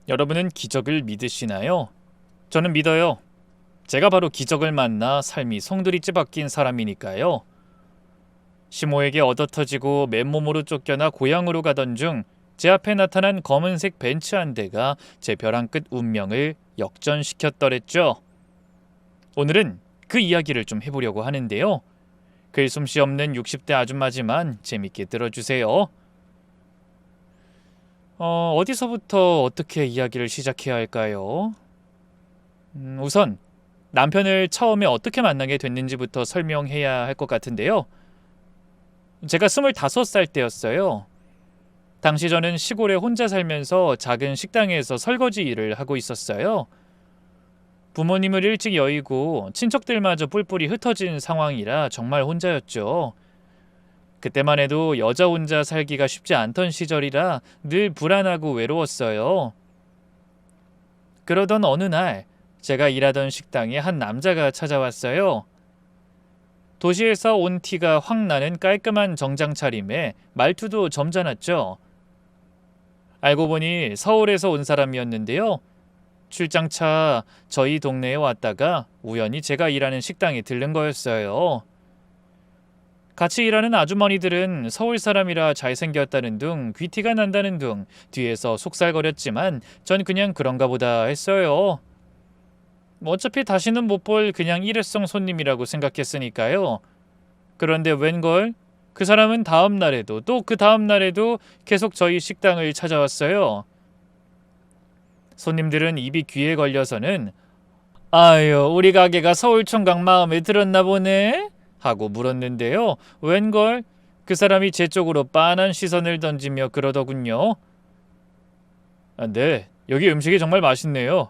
여러분은 기적을 믿으시나요? 저는 믿어요. 제가 바로 기적을 만나 삶이 송두리째 바뀐 사람이니까요. 시모에게 얻어터지고 맨몸으로 쫓겨나 고향으로 가던 중 제 앞에 나타난 검은색 벤츠 한 대가 제 벼랑 끝 운명을 역전시켰더랬죠. 오늘은 그 이야기를 좀 해보려고 하는데요. 글솜씨 없는 60대 아줌마지만 재밌게 들어주세요. 어디서부터 어떻게 이야기를 시작해야 할까요? 우선 남편을 처음에 어떻게 만나게 됐는지부터 설명해야 할 것 같은데요. 제가 25살 때였어요. 당시 저는 시골에 혼자 살면서 작은 식당에서 설거지 일을 하고 있었어요. 부모님을 일찍 여의고 친척들마저 뿔뿔이 흩어진 상황이라 정말 혼자였죠. 그때만 해도 여자 혼자 살기가 쉽지 않던 시절이라 늘 불안하고 외로웠어요. 그러던 어느 날 제가 일하던 식당에 한 남자가 찾아왔어요. 도시에서 온 티가 확 나는 깔끔한 정장 차림에 말투도 점잖았죠. 알고 보니 서울에서 온 사람이었는데요. 출장차 저희 동네에 왔다가 우연히 제가 일하는 식당에 들른 거였어요. 같이 일하는 아주머니들은 서울 사람이라 잘생겼다는 둥, 귀티가 난다는 둥 뒤에서 속살거렸지만 전 그냥 그런가 보다 했어요. 어차피 다시는 못 볼 그냥 일회성 손님이라고 생각했으니까요. 그런데 웬걸? 그 사람은 다음 날에도 또 그 다음 날에도 계속 저희 식당을 찾아왔어요. 손님들은 입이 귀에 걸려서는 아유, 우리 가게가 서울총각 마음에 들었나 보네? 하고 물었는데요. 웬걸? 그 사람이 제 쪽으로 빤한 시선을 던지며 그러더군요. 네, 여기 음식이 정말 맛있네요.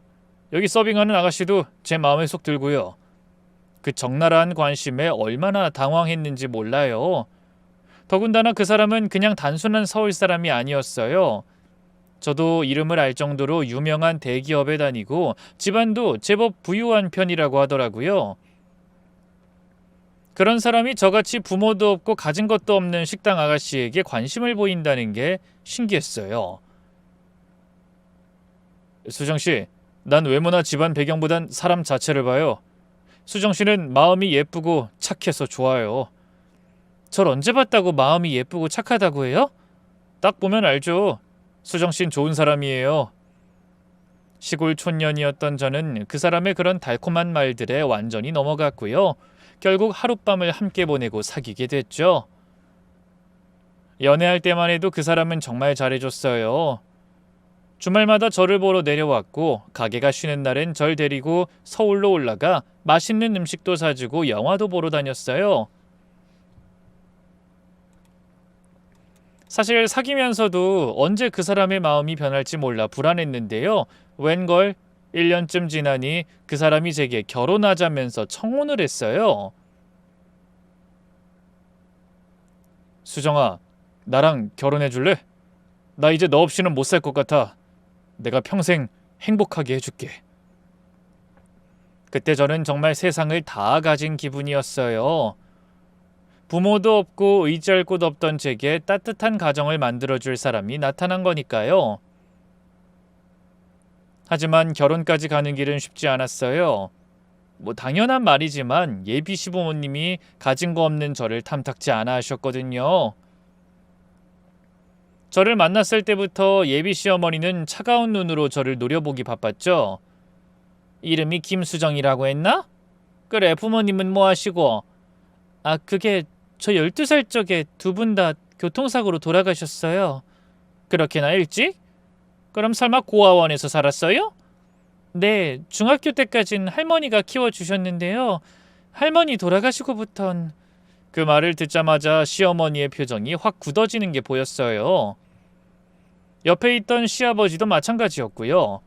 여기 서빙하는 아가씨도 제 마음에 쏙 들고요. 그 적나라한 관심에 얼마나 당황했는지 몰라요. 더군다나 그 사람은 그냥 단순한 서울 사람이 아니었어요. 저도 이름을 알 정도로 유명한 대기업에 다니고 집안도 제법 부유한 편이라고 하더라고요. 그런 사람이 저같이 부모도 없고 가진 것도 없는 식당 아가씨에게 관심을 보인다는 게 신기했어요. 수정씨, 난 외모나 집안 배경보단 사람 자체를 봐요. 수정씨는 마음이 예쁘고 착해서 좋아요. 절 언제 봤다고 마음이 예쁘고 착하다고 해요? 딱 보면 알죠. 수정씨는 좋은 사람이에요. 시골 촌년이었던 저는 그 사람의 그런 달콤한 말들에 완전히 넘어갔고요. 결국 하룻밤을 함께 보내고 사귀게 됐죠. 연애할 때만 해도 그 사람은 정말 잘해줬어요. 주말마다 저를 보러 내려왔고 가게가 쉬는 날엔 절 데리고 서울로 올라가 맛있는 음식도 사주고 영화도 보러 다녔어요. 사실 사귀면서도 언제 그 사람의 마음이 변할지 몰라 불안했는데요. 웬걸 1년쯤 지나니 그 사람이 제게 결혼하자면서 청혼을 했어요. 수정아, 나랑 결혼해 줄래? 나 이제 너 없이는 못 살 것 같아. 내가 평생 행복하게 해줄게. 그때 저는 정말 세상을 다 가진 기분이었어요. 부모도 없고 의지할 곳 없던 제게 따뜻한 가정을 만들어줄 사람이 나타난 거니까요. 하지만 결혼까지 가는 길은 쉽지 않았어요. 뭐 당연한 말이지만 예비 시부모님이 가진 거 없는 저를 탐탁지 않아 하셨거든요. 저를 만났을 때부터 예비 시어머니는 차가운 눈으로 저를 노려보기 바빴죠. 이름이 김수정이라고 했나? 그래, 부모님은 뭐 하시고? 아, 그게 저 12살 적에 두 분 다 교통사고로 돌아가셨어요. 그렇게나 일찍? 그럼 설마 고아원에서 살았어요? 네, 중학교 때까진 할머니가 키워주셨는데요. 할머니 돌아가시고부턴 그 말을 듣자마자 시어머니의 표정이 확 굳어지는 게 보였어요. 옆에 있던 시아버지도 마찬가지였고요.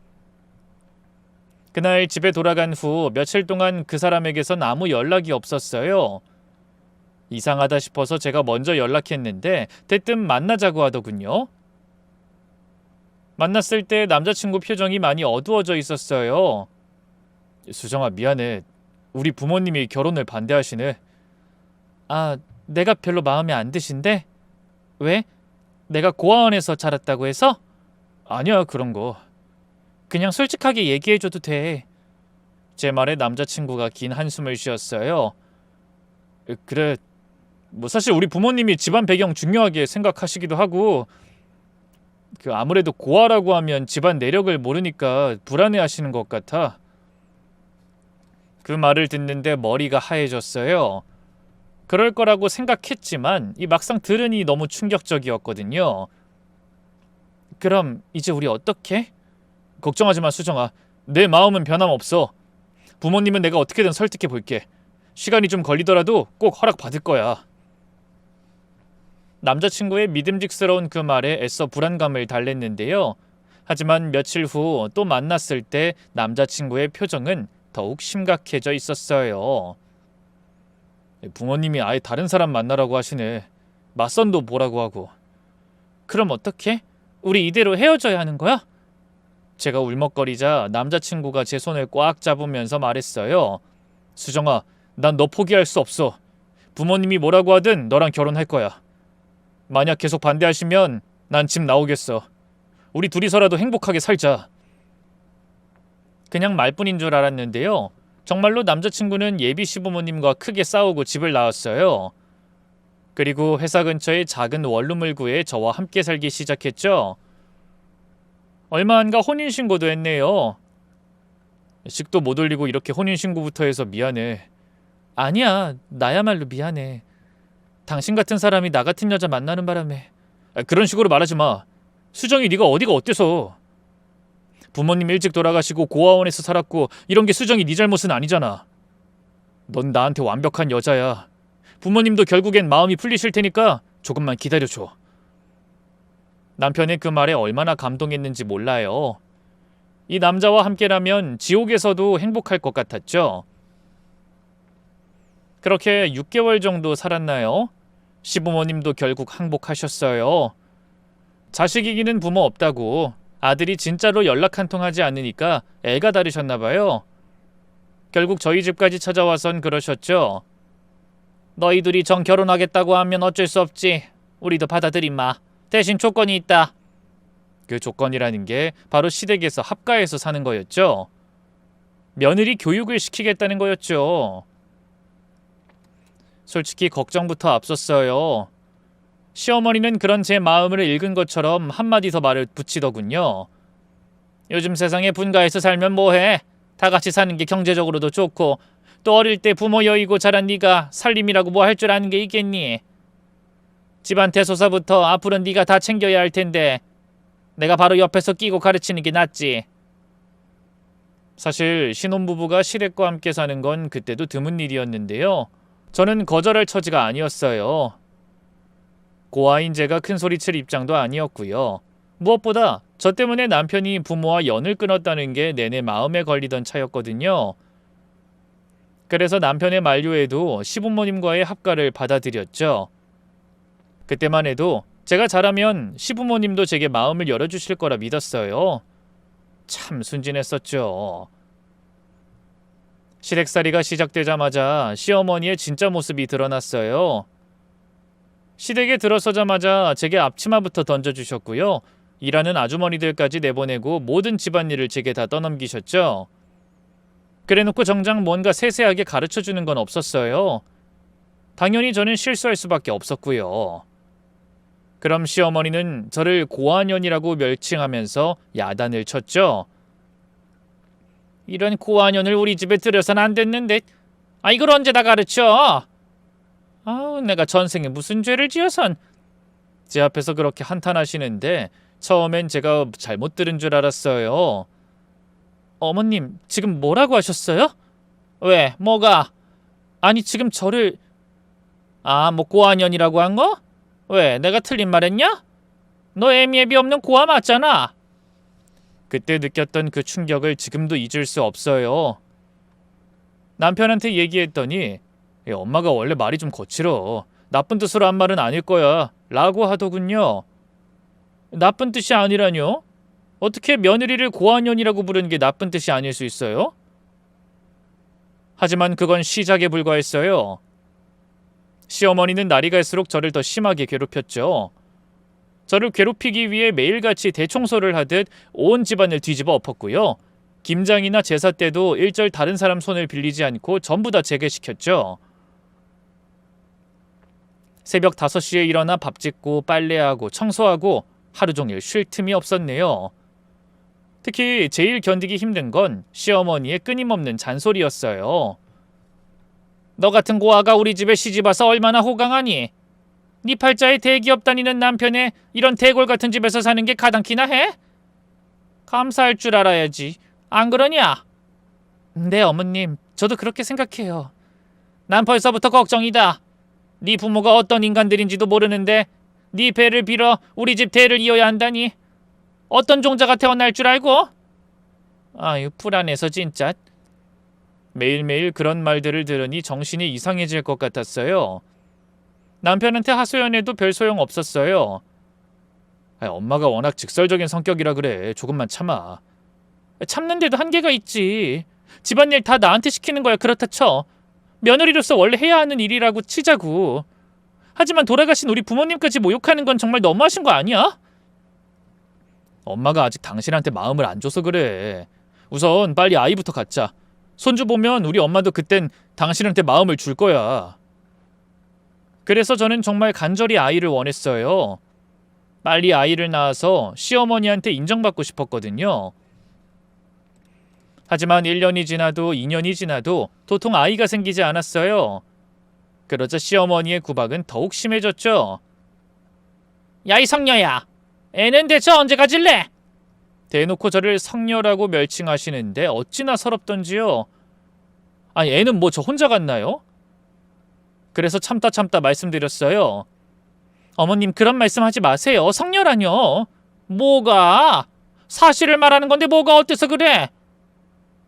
그날 집에 돌아간 후 며칠 동안 그 사람에게선 아무 연락이 없었어요. 이상하다 싶어서 제가 먼저 연락했는데 대뜸 만나자고 하더군요. 만났을 때 남자친구 표정이 많이 어두워져 있었어요. 수정아, 미안해. 우리 부모님이 결혼을 반대하시네. 아, 내가 별로 마음에 안 드신데? 왜? 내가 고아원에서 자랐다고 해서? 아니야, 그런 거. 그냥 솔직하게 얘기해줘도 돼. 제 말에 남자친구가 긴 한숨을 쉬었어요. 그래, 뭐 사실 우리 부모님이 집안 배경 중요하게 생각하시기도 하고 아무래도 고아라고 하면 집안 내력을 모르니까 불안해하시는 것 같아. 그 말을 듣는데 머리가 하얘졌어요. 그럴 거라고 생각했지만 이 막상 들으니 너무 충격적이었거든요. 그럼 이제 우리 어떡해? 걱정하지 마, 수정아. 내 마음은 변함없어. 부모님은 내가 어떻게든 설득해 볼게. 시간이 좀 걸리더라도 꼭 허락 받을 거야. 남자친구의 믿음직스러운 그 말에 애써 불안감을 달랬는데요. 하지만 며칠 후 또 만났을 때 남자친구의 표정은 더욱 심각해져 있었어요. 부모님이 아예 다른 사람 만나라고 하시네. 맞선도 보라고 하고. 그럼 어떡해? 우리 이대로 헤어져야 하는 거야? 제가 울먹거리자 남자친구가 제 손을 꽉 잡으면서 말했어요. 수정아, 난 너 포기할 수 없어. 부모님이 뭐라고 하든 너랑 결혼할 거야. 만약 계속 반대하시면 난 집 나오겠어. 우리 둘이서라도 행복하게 살자. 그냥 말뿐인 줄 알았는데요. 정말로 남자친구는 예비 시부모님과 크게 싸우고 집을 나왔어요. 그리고 회사 근처의 작은 원룸을 구해 저와 함께 살기 시작했죠. 얼마 안 가 혼인신고도 했네요. 식도 못 올리고 이렇게 혼인신고부터 해서 미안해. 아니야, 나야말로 미안해. 당신 같은 사람이 나 같은 여자 만나는 바람에. 그런 식으로 말하지 마. 수정이 네가 어디가 어때서. 부모님 일찍 돌아가시고 고아원에서 살았고 이런 게 수정이 네 잘못은 아니잖아. 넌 나한테 완벽한 여자야. 부모님도 결국엔 마음이 풀리실 테니까 조금만 기다려줘. 남편의 그 말에 얼마나 감동했는지 몰라요. 이 남자와 함께라면 지옥에서도 행복할 것 같았죠. 그렇게 6개월 정도 살았나요? 시부모님도 결국 항복하셨어요. 자식 이기는 부모 없다고. 아들이 진짜로 연락 한 통 하지 않으니까 애가 다르셨나봐요. 결국 저희 집까지 찾아와선 그러셨죠. 너희 둘이 정 결혼하겠다고 하면 어쩔 수 없지. 우리도 받아들임마. 대신 조건이 있다. 그 조건이라는 게 바로 시댁에서 합가해서 사는 거였죠. 며느리 교육을 시키겠다는 거였죠. 솔직히 걱정부터 앞섰어요. 시어머니는 그런 제 마음을 읽은 것처럼 한마디 더 말을 붙이더군요. 요즘 세상에 분가해서 살면 뭐해? 다 같이 사는 게 경제적으로도 좋고 또 어릴 때 부모 여의고 자란 네가 살림이라고 뭐 할 줄 아는 게 있겠니? 집안 대소사부터 앞으로는 네가 다 챙겨야 할 텐데 내가 바로 옆에서 끼고 가르치는 게 낫지. 사실 신혼부부가 시댁과 함께 사는 건 그때도 드문 일이었는데요. 저는 거절할 처지가 아니었어요. 고아인 제가 큰소리칠 입장도 아니었고요. 무엇보다 저 때문에 남편이 부모와 연을 끊었다는 게 내내 마음에 걸리던 차였거든요. 그래서 남편의 만류에도 시부모님과의 합가를 받아들였죠. 그때만 해도 제가 잘하면 시부모님도 제게 마음을 열어주실 거라 믿었어요. 참 순진했었죠. 시댁살이가 시작되자마자 시어머니의 진짜 모습이 드러났어요. 시댁에 들어서자마자 제게 앞치마부터 던져주셨고요. 일하는 아주머니들까지 내보내고 모든 집안일을 제게 다 떠넘기셨죠. 그래놓고 정작 뭔가 세세하게 가르쳐주는 건 없었어요. 당연히 저는 실수할 수밖에 없었고요. 그럼 시어머니는 저를 고아년이라고 멸칭하면서 야단을 쳤죠. 이런 고아년을 우리 집에 들여선 안 됐는데 이걸 언제 다 가르쳐? 내가 전생에 무슨 죄를 지어선. 제 앞에서 그렇게 한탄하시는데 처음엔 제가 잘못 들은 줄 알았어요. 어머님, 지금 뭐라고 하셨어요? 왜? 뭐가? 아니 지금 저를 뭐 고아년이라고 한 거? 왜? 내가 틀린 말했냐? 너 애미애비 없는 고아 맞잖아. 그때 느꼈던 그 충격을 지금도 잊을 수 없어요. 남편한테 얘기했더니 엄마가 원래 말이 좀 거칠어. 나쁜 뜻으로 한 말은 아닐 거야 라고 하더군요. 나쁜 뜻이 아니라뇨? 어떻게 며느리를 고아년이라고 부르는 게 나쁜 뜻이 아닐 수 있어요? 하지만 그건 시작에 불과했어요. 시어머니는 날이 갈수록 저를 더 심하게 괴롭혔죠. 저를 괴롭히기 위해 매일같이 대청소를 하듯 온 집안을 뒤집어 엎었고요. 김장이나 제사 때도 일절 다른 사람 손을 빌리지 않고 전부 다 제게 시켰죠. 새벽 5시에 일어나 밥 짓고 빨래하고 청소하고 하루 종일 쉴 틈이 없었네요. 특히 제일 견디기 힘든 건 시어머니의 끊임없는 잔소리였어요. 너 같은 고아가 우리 집에 시집와서 얼마나 호강하니? 네 팔자에 대기업 다니는 남편에 이런 대골 같은 집에서 사는 게 가당키나 해? 감사할 줄 알아야지. 안 그러냐? 네, 어머님. 저도 그렇게 생각해요. 난 벌써부터 걱정이다. 네 부모가 어떤 인간들인지도 모르는데 네 배를 빌어 우리 집 대를 이어야 한다니. 어떤 종자가 태어날 줄 알고? 아유, 불안해서 진짜. 매일매일 그런 말들을 들으니 정신이 이상해질 것 같았어요. 남편한테 하소연해도 별 소용 없었어요. 엄마가 워낙 직설적인 성격이라 그래. 조금만 참아. 참는데도 한계가 있지. 집안일 다 나한테 시키는 거야. 그렇다 쳐. 며느리로서 원래 해야 하는 일이라고 치자고. 하지만 돌아가신 우리 부모님까지 모욕하는 건 정말 너무하신 거 아니야? 엄마가 아직 당신한테 마음을 안 줘서 그래. 우선 빨리 아이부터 갖자. 손주 보면 우리 엄마도 그땐 당신한테 마음을 줄 거야. 그래서 저는 정말 간절히 아이를 원했어요. 빨리 아이를 낳아서 시어머니한테 인정받고 싶었거든요. 하지만 1년이 지나도 2년이 지나도 도통 아이가 생기지 않았어요. 그러자 시어머니의 구박은 더욱 심해졌죠. 야, 이 성녀야. 애는 대체 언제 가질래? 대놓고 저를 성녀라고 멸칭하시는데 어찌나 서럽던지요. 아니, 애는 뭐 저 혼자 갔나요? 그래서 참다 말씀드렸어요. 어머님, 그런 말씀하지 마세요. 성녀라뇨. 뭐가? 사실을 말하는 건데 뭐가 어때서 그래?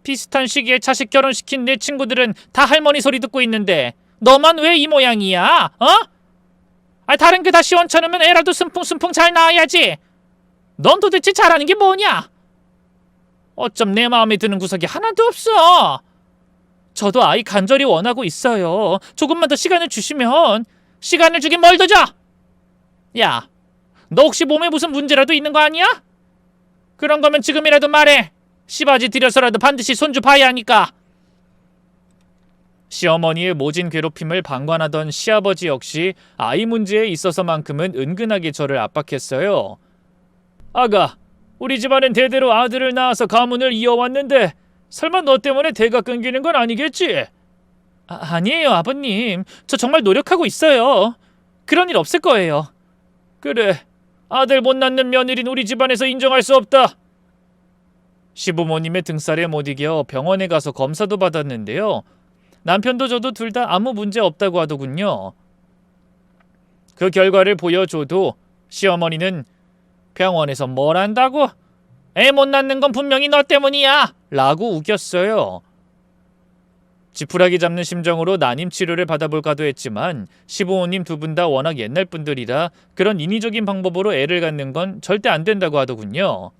비슷한 시기에 자식 결혼시킨 내 친구들은 다 할머니 소리 듣고 있는데 너만 왜 이 모양이야? 어? 다른 게 다 시원찮으면 애라도 순풍순풍 잘 낳아야지. 넌 도대체 잘하는 게 뭐냐? 어쩜 내 마음에 드는 구석이 하나도 없어. 저도 아이 간절히 원하고 있어요. 조금만 더 시간을 주시면. 시간을 주긴 뭘 더 줘? 야, 너 혹시 몸에 무슨 문제라도 있는 거 아니야? 그런 거면 지금이라도 말해. 씨바지 들여서라도 반드시 손주 봐야 하니까. 시어머니의 모진 괴롭힘을 방관하던 시아버지 역시 아이 문제에 있어서만큼은 은근하게 저를 압박했어요. 아가, 우리 집안은 대대로 아들을 낳아서 가문을 이어왔는데 설마 너 때문에 대가 끊기는 건 아니겠지? 아니에요, 아버님. 저 정말 노력하고 있어요. 그런 일 없을 거예요. 그래, 아들 못 낳는 며느린 우리 집안에서 인정할 수 없다. 시부모님의 등살에 못 이겨 병원에 가서 검사도 받았는데요. 남편도 저도 둘 다 아무 문제 없다고 하더군요. 그 결과를 보여줘도 시어머니는 병원에서 뭘 한다고? 애 못 낳는 건 분명히 너 때문이야! 라고 우겼어요. 지푸라기 잡는 심정으로 난임 치료를 받아볼까도 했지만 시부모님 두 분 다 워낙 옛날 분들이라 그런 인위적인 방법으로 애를 갖는 건 절대 안 된다고 하더군요.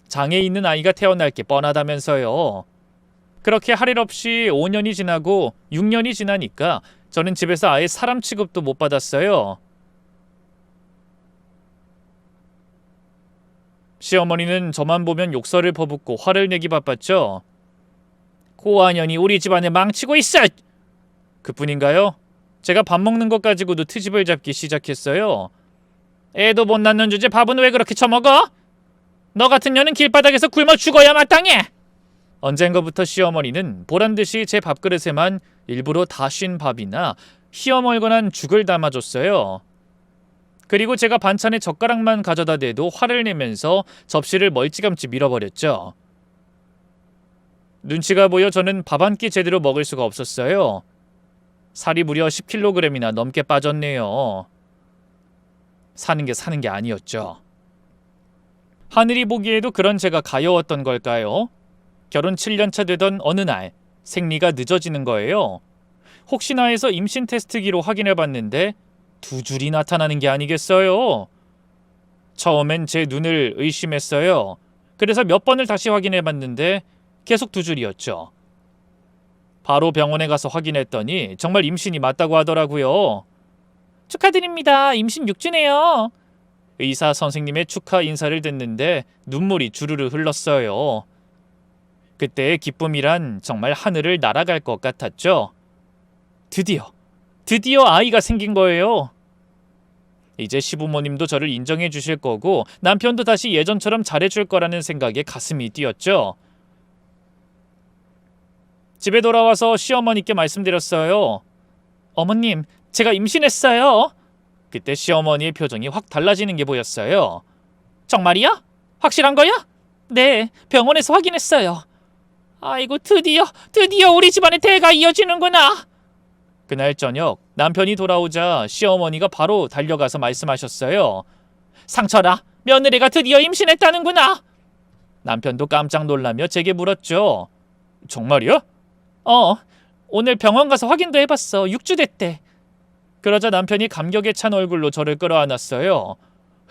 장애 있는 아이가 태어날 게 뻔하다면서요. 그렇게 할 일 없이 5년이 지나고 6년이 지나니까 저는 집에서 아예 사람 취급도 못 받았어요. 시어머니는 저만 보면 욕설을 퍼붓고 화를 내기 바빴죠. 고아년이 우리 집안을 망치고 있어! 그뿐인가요? 제가 밥 먹는 것 가지고도 트집을 잡기 시작했어요. 애도 못 낳는 주제 밥은 왜 그렇게 처먹어? 너 같은 년은 길바닥에서 굶어 죽어야 마땅해! 언젠가부터 시어머니는 보란듯이 제 밥그릇에만 일부러 다 쉰 밥이나 희어멀건한 죽을 담아줬어요. 그리고 제가 반찬에 젓가락만 가져다 대도 화를 내면서 접시를 멀찌감치 밀어버렸죠. 눈치가 보여 저는 밥 한 끼 제대로 먹을 수가 없었어요. 살이 무려 10kg이나 넘게 빠졌네요. 사는 게 아니었죠. 하늘이 보기에도 그런 제가 가여웠던 걸까요? 결혼 7년차 되던 어느 날 생리가 늦어지는 거예요. 혹시나 해서 임신 테스트기로 확인해봤는데 2줄이 나타나는 게 아니겠어요? 처음엔 제 눈을 의심했어요. 그래서 몇 번을 다시 확인해봤는데 계속 2줄이었죠. 바로 병원에 가서 확인했더니 정말 임신이 맞다고 하더라고요. 축하드립니다. 임신 6주네요. 의사 선생님의 축하 인사를 듣는데 눈물이 주르르 흘렀어요. 그때의 기쁨이란 정말 하늘을 날아갈 것 같았죠. 드디어 아이가 생긴 거예요. 이제 시부모님도 저를 인정해 주실 거고 남편도 다시 예전처럼 잘해줄 거라는 생각에 가슴이 뛰었죠. 집에 돌아와서 시어머니께 말씀드렸어요. 어머님, 제가 임신했어요. 그때 시어머니의 표정이 확 달라지는 게 보였어요. 정말이야? 확실한 거야? 네, 병원에서 확인했어요. 아이고, 드디어 우리 집안의 대가 이어지는구나. 그날 저녁 남편이 돌아오자 시어머니가 바로 달려가서 말씀하셨어요. 상철아, 며느리가 드디어 임신했다는구나. 남편도 깜짝 놀라며 제게 물었죠. 정말이야? 오늘 병원 가서 확인도 해봤어. 6주 됐대. 그러자 남편이 감격에 찬 얼굴로 저를 끌어안았어요.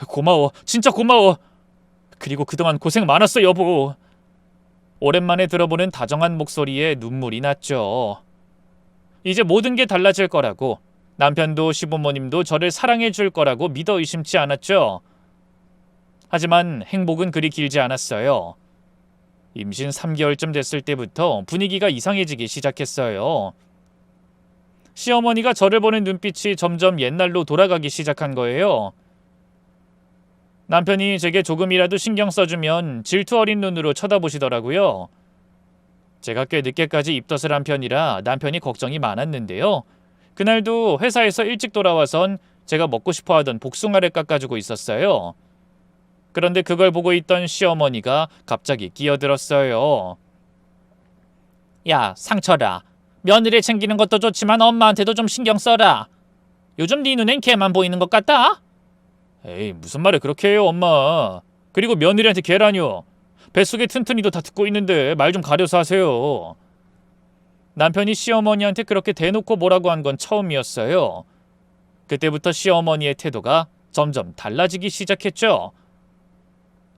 고마워, 진짜 고마워. 그리고 그동안 고생 많았어, 여보. 오랜만에 들어보는 다정한 목소리에 눈물이 났죠. 이제 모든 게 달라질 거라고, 남편도 시부모님도 저를 사랑해 줄 거라고 믿어 의심치 않았죠. 하지만 행복은 그리 길지 않았어요. 임신 3개월쯤 됐을 때부터 분위기가 이상해지기 시작했어요. 시어머니가 저를 보는 눈빛이 점점 옛날로 돌아가기 시작한 거예요. 남편이 제게 조금이라도 신경 써주면 질투 어린 눈으로 쳐다보시더라고요. 제가 꽤 늦게까지 입덧을 한 편이라 남편이 걱정이 많았는데요. 그날도 회사에서 일찍 돌아와선 제가 먹고 싶어하던 복숭아를 깎아주고 있었어요. 그런데 그걸 보고 있던 시어머니가 갑자기 끼어들었어요. 야, 상철아. 며느리 챙기는 것도 좋지만 엄마한테도 좀 신경 써라. 요즘 네 눈엔 걔만 보이는 것 같다? 에이, 무슨 말을 그렇게 해요, 엄마. 그리고 며느리한테 걔라뇨. 뱃속에 튼튼이도 다 듣고 있는데 말 좀 가려서 하세요. 남편이 시어머니한테 그렇게 대놓고 뭐라고 한 건 처음이었어요. 그때부터 시어머니의 태도가 점점 달라지기 시작했죠.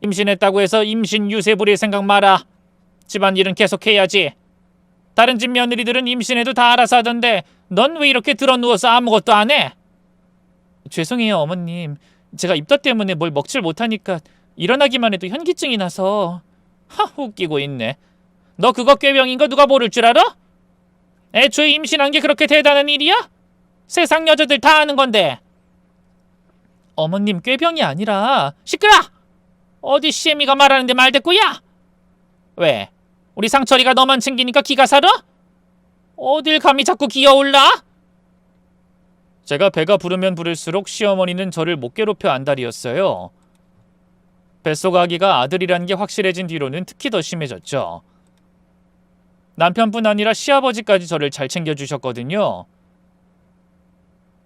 임신했다고 해서 임신 유세 부릴 생각 마라. 집안일은 계속해야지. 다른 집 며느리들은 임신해도 다 알아서 하던데 넌 왜 이렇게 드러누워서 아무것도 안 해? 죄송해요, 어머님. 제가 입덧 때문에 뭘 먹질 못하니까 일어나기만 해도 현기증이 나서. 웃기고 있네. 너 그거 꾀병인 거 누가 모를 줄 알아? 애초에 임신한 게 그렇게 대단한 일이야? 세상 여자들 다 아는 건데. 어머님, 꾀병이 아니라. 시끄러! 어디 시애미가 말하는데 말대꾸야? 왜? 우리 상철이가 너만 챙기니까 기가 살아? 어딜 감히 자꾸 기어올라? 제가 배가 부르면 부를수록 시어머니는 저를 못 괴롭혀 안달이었어요. 뱃속 아기가 아들이란 게 확실해진 뒤로는 특히 더 심해졌죠. 남편뿐 아니라 시아버지까지 저를 잘 챙겨주셨거든요.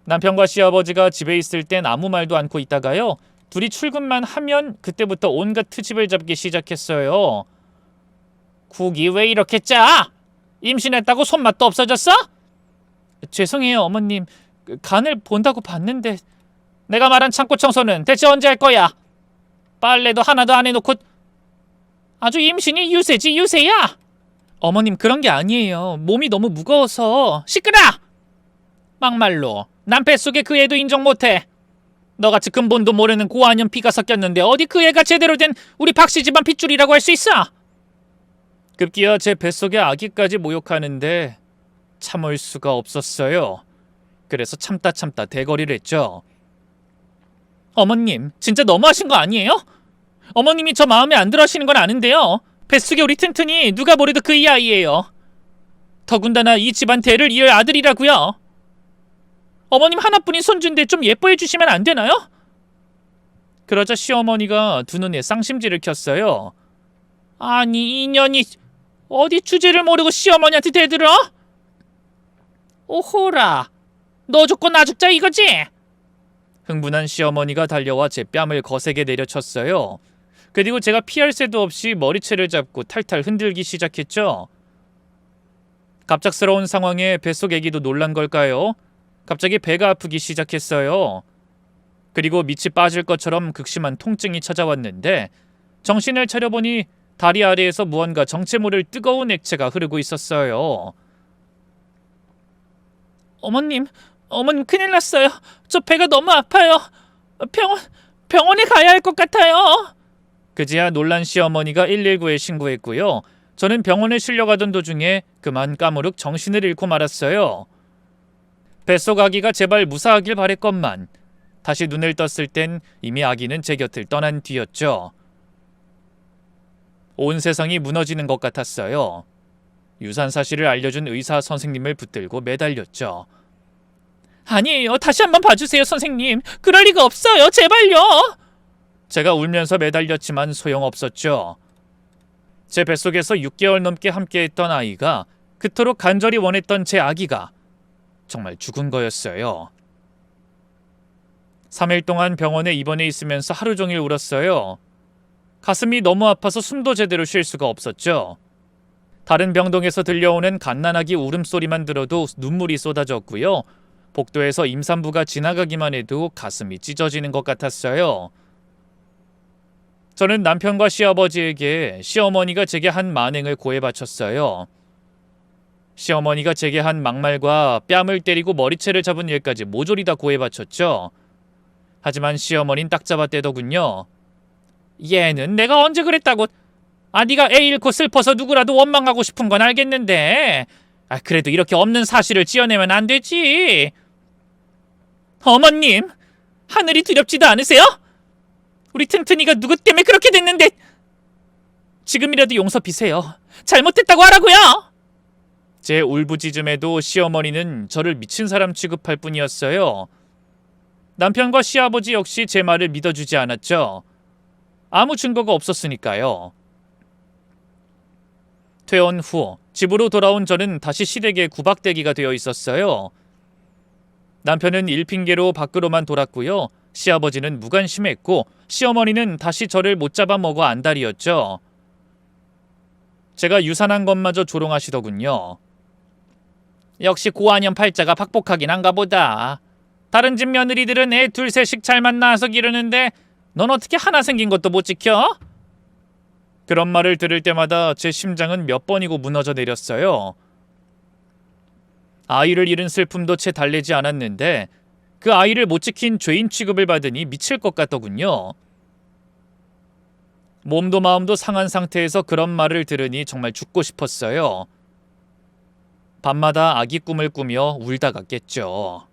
남편과 시아버지가 집에 있을 땐 아무 말도 않고 있다가요. 둘이 출근만 하면 그때부터 온갖 트집을 잡기 시작했어요. 국이 왜 이렇게 짜? 임신했다고 손맛도 없어졌어? 죄송해요, 어머님. 간을 본다고 봤는데. 내가 말한 창고 청소는 대체 언제 할 거야? 빨래도 하나도 안 해놓고. 아주 임신이 유세지 유세야. 어머님, 그런 게 아니에요. 몸이 너무 무거워서. 시끄러! 막말로 남 뱃속에 그 애도 인정 못해. 너같이 근본도 모르는 고아년 피가 섞였는데 어디 그 애가 제대로 된 우리 박씨 집안 핏줄이라고 할 수 있어? 급기야 제 뱃속에 아기까지 모욕하는데 참을 수가 없었어요. 그래서 참다 대거리를 했죠. 어머님, 진짜 너무하신 거 아니에요? 어머님이 저 마음에 안 들어 하시는 건 아는데요. 뱃속에 우리 튼튼이 누가 뭐래도 그 이 아이예요. 더군다나 이 집안 대를 이을 아들이라고요. 어머님 하나뿐인 손주인데 좀 예뻐해 주시면 안 되나요? 그러자 시어머니가 두 눈에 쌍심지를 켰어요. 아니, 이년이 어디 주제를 모르고 시어머니한테 대들어? 오호라, 너 죽고 나 죽자 이거지? 흥분한 시어머니가 달려와 제 뺨을 거세게 내려쳤어요. 그리고 제가 피할 새도 없이 머리채를 잡고 탈탈 흔들기 시작했죠. 갑작스러운 상황에 뱃속 애기도 놀란 걸까요? 갑자기 배가 아프기 시작했어요. 그리고 밑이 빠질 것처럼 극심한 통증이 찾아왔는데 정신을 차려보니 다리 아래에서 무언가 정체 모를 뜨거운 액체가 흐르고 있었어요. 어머님, 어머님 큰일 났어요. 저 배가 너무 아파요. 병원에 가야 할 것 같아요. 그제야 놀란 시어머니가 119에 신고했고요. 저는 병원에 실려가던 도중에 그만 까무룩 정신을 잃고 말았어요. 뱃속 아기가 제발 무사하길 바랬건만 다시 눈을 떴을 땐 이미 아기는 제 곁을 떠난 뒤였죠. 온 세상이 무너지는 것 같았어요. 유산 사실을 알려준 의사 선생님을 붙들고 매달렸죠. 아니에요. 다시 한번 봐주세요, 선생님. 그럴 리가 없어요. 제발요. 제가 울면서 매달렸지만 소용없었죠. 제 뱃속에서 6개월 넘게 함께했던 아이가, 그토록 간절히 원했던 제 아기가 정말 죽은 거였어요. 3일 동안 병원에 입원해 있으면서 하루 종일 울었어요. 가슴이 너무 아파서 숨도 제대로 쉴 수가 없었죠. 다른 병동에서 들려오는 갓난아기 울음소리만 들어도 눈물이 쏟아졌고요. 복도에서 임산부가 지나가기만 해도 가슴이 찢어지는 것 같았어요. 저는 남편과 시아버지에게 시어머니가 제게 한 만행을 고해 바쳤어요. 시어머니가 제게 한 막말과 뺨을 때리고 머리채를 잡은 일까지 모조리 다 고해 바쳤죠. 하지만 시어머니는 딱 잡아떼더군요. 얘는 내가 언제 그랬다고. 네가 애 잃고 슬퍼서 누구라도 원망하고 싶은 건 알겠는데 그래도 이렇게 없는 사실을 지어내면 안 되지. 어머님, 하늘이 두렵지도 않으세요? 우리 튼튼이가 누구 때문에 그렇게 됐는데. 지금이라도 용서 비세요. 잘못했다고 하라고요. 제 울부짖음에도 시어머니는 저를 미친 사람 취급할 뿐이었어요. 남편과 시아버지 역시 제 말을 믿어주지 않았죠. 아무 증거가 없었으니까요. 퇴원 후 집으로 돌아온 저는 다시 시댁에 구박대기가 되어 있었어요. 남편은 일핑계로 밖으로만 돌았고요. 시아버지는 무관심했고 시어머니는 다시 저를 못 잡아먹어 안달이었죠. 제가 유산한 것마저 조롱하시더군요. 역시 고아년 팔자가 박복하긴 한가 보다. 다른 집 며느리들은 애 둘 셋씩 잘만 낳아서 기르는데 넌 어떻게 하나 생긴 것도 못 지켜? 그런 말을 들을 때마다 제 심장은 몇 번이고 무너져 내렸어요. 아이를 잃은 슬픔도 채 달래지 않았는데 그 아이를 못 지킨 죄인 취급을 받으니 미칠 것 같더군요. 몸도 마음도 상한 상태에서 그런 말을 들으니 정말 죽고 싶었어요. 밤마다 아기 꿈을 꾸며 울다가 깼죠.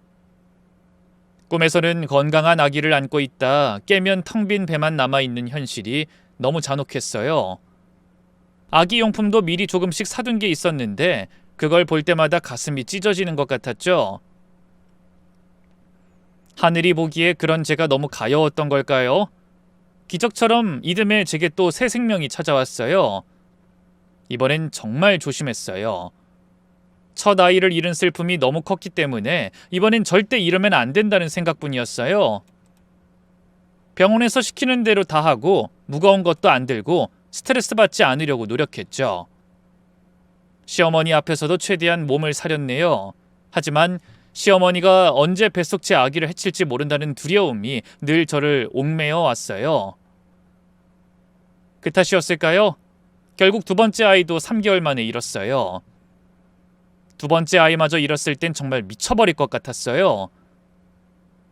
꿈에서는 건강한 아기를 안고 있다 깨면 텅 빈 배만 남아있는 현실이 너무 잔혹했어요. 아기 용품도 미리 조금씩 사둔 게 있었는데 그걸 볼 때마다 가슴이 찢어지는 것 같았죠. 하늘이 보기에 그런 제가 너무 가여웠던 걸까요? 기적처럼 이듬해 제게 또 새 생명이 찾아왔어요. 이번엔 정말 조심했어요. 첫 아이를 잃은 슬픔이 너무 컸기 때문에 이번엔 절대 이러면 안 된다는 생각뿐이었어요. 병원에서 시키는 대로 다 하고 무거운 것도 안 들고 스트레스 받지 않으려고 노력했죠. 시어머니 앞에서도 최대한 몸을 사렸네요. 하지만 시어머니가 언제 뱃속 제 아기를 해칠지 모른다는 두려움이 늘 저를 옥매어 왔어요. 그 탓이었을까요? 결국 두 번째 아이도 3개월 만에 잃었어요. 두 번째 아이마저 잃었을 땐 정말 미쳐버릴 것 같았어요.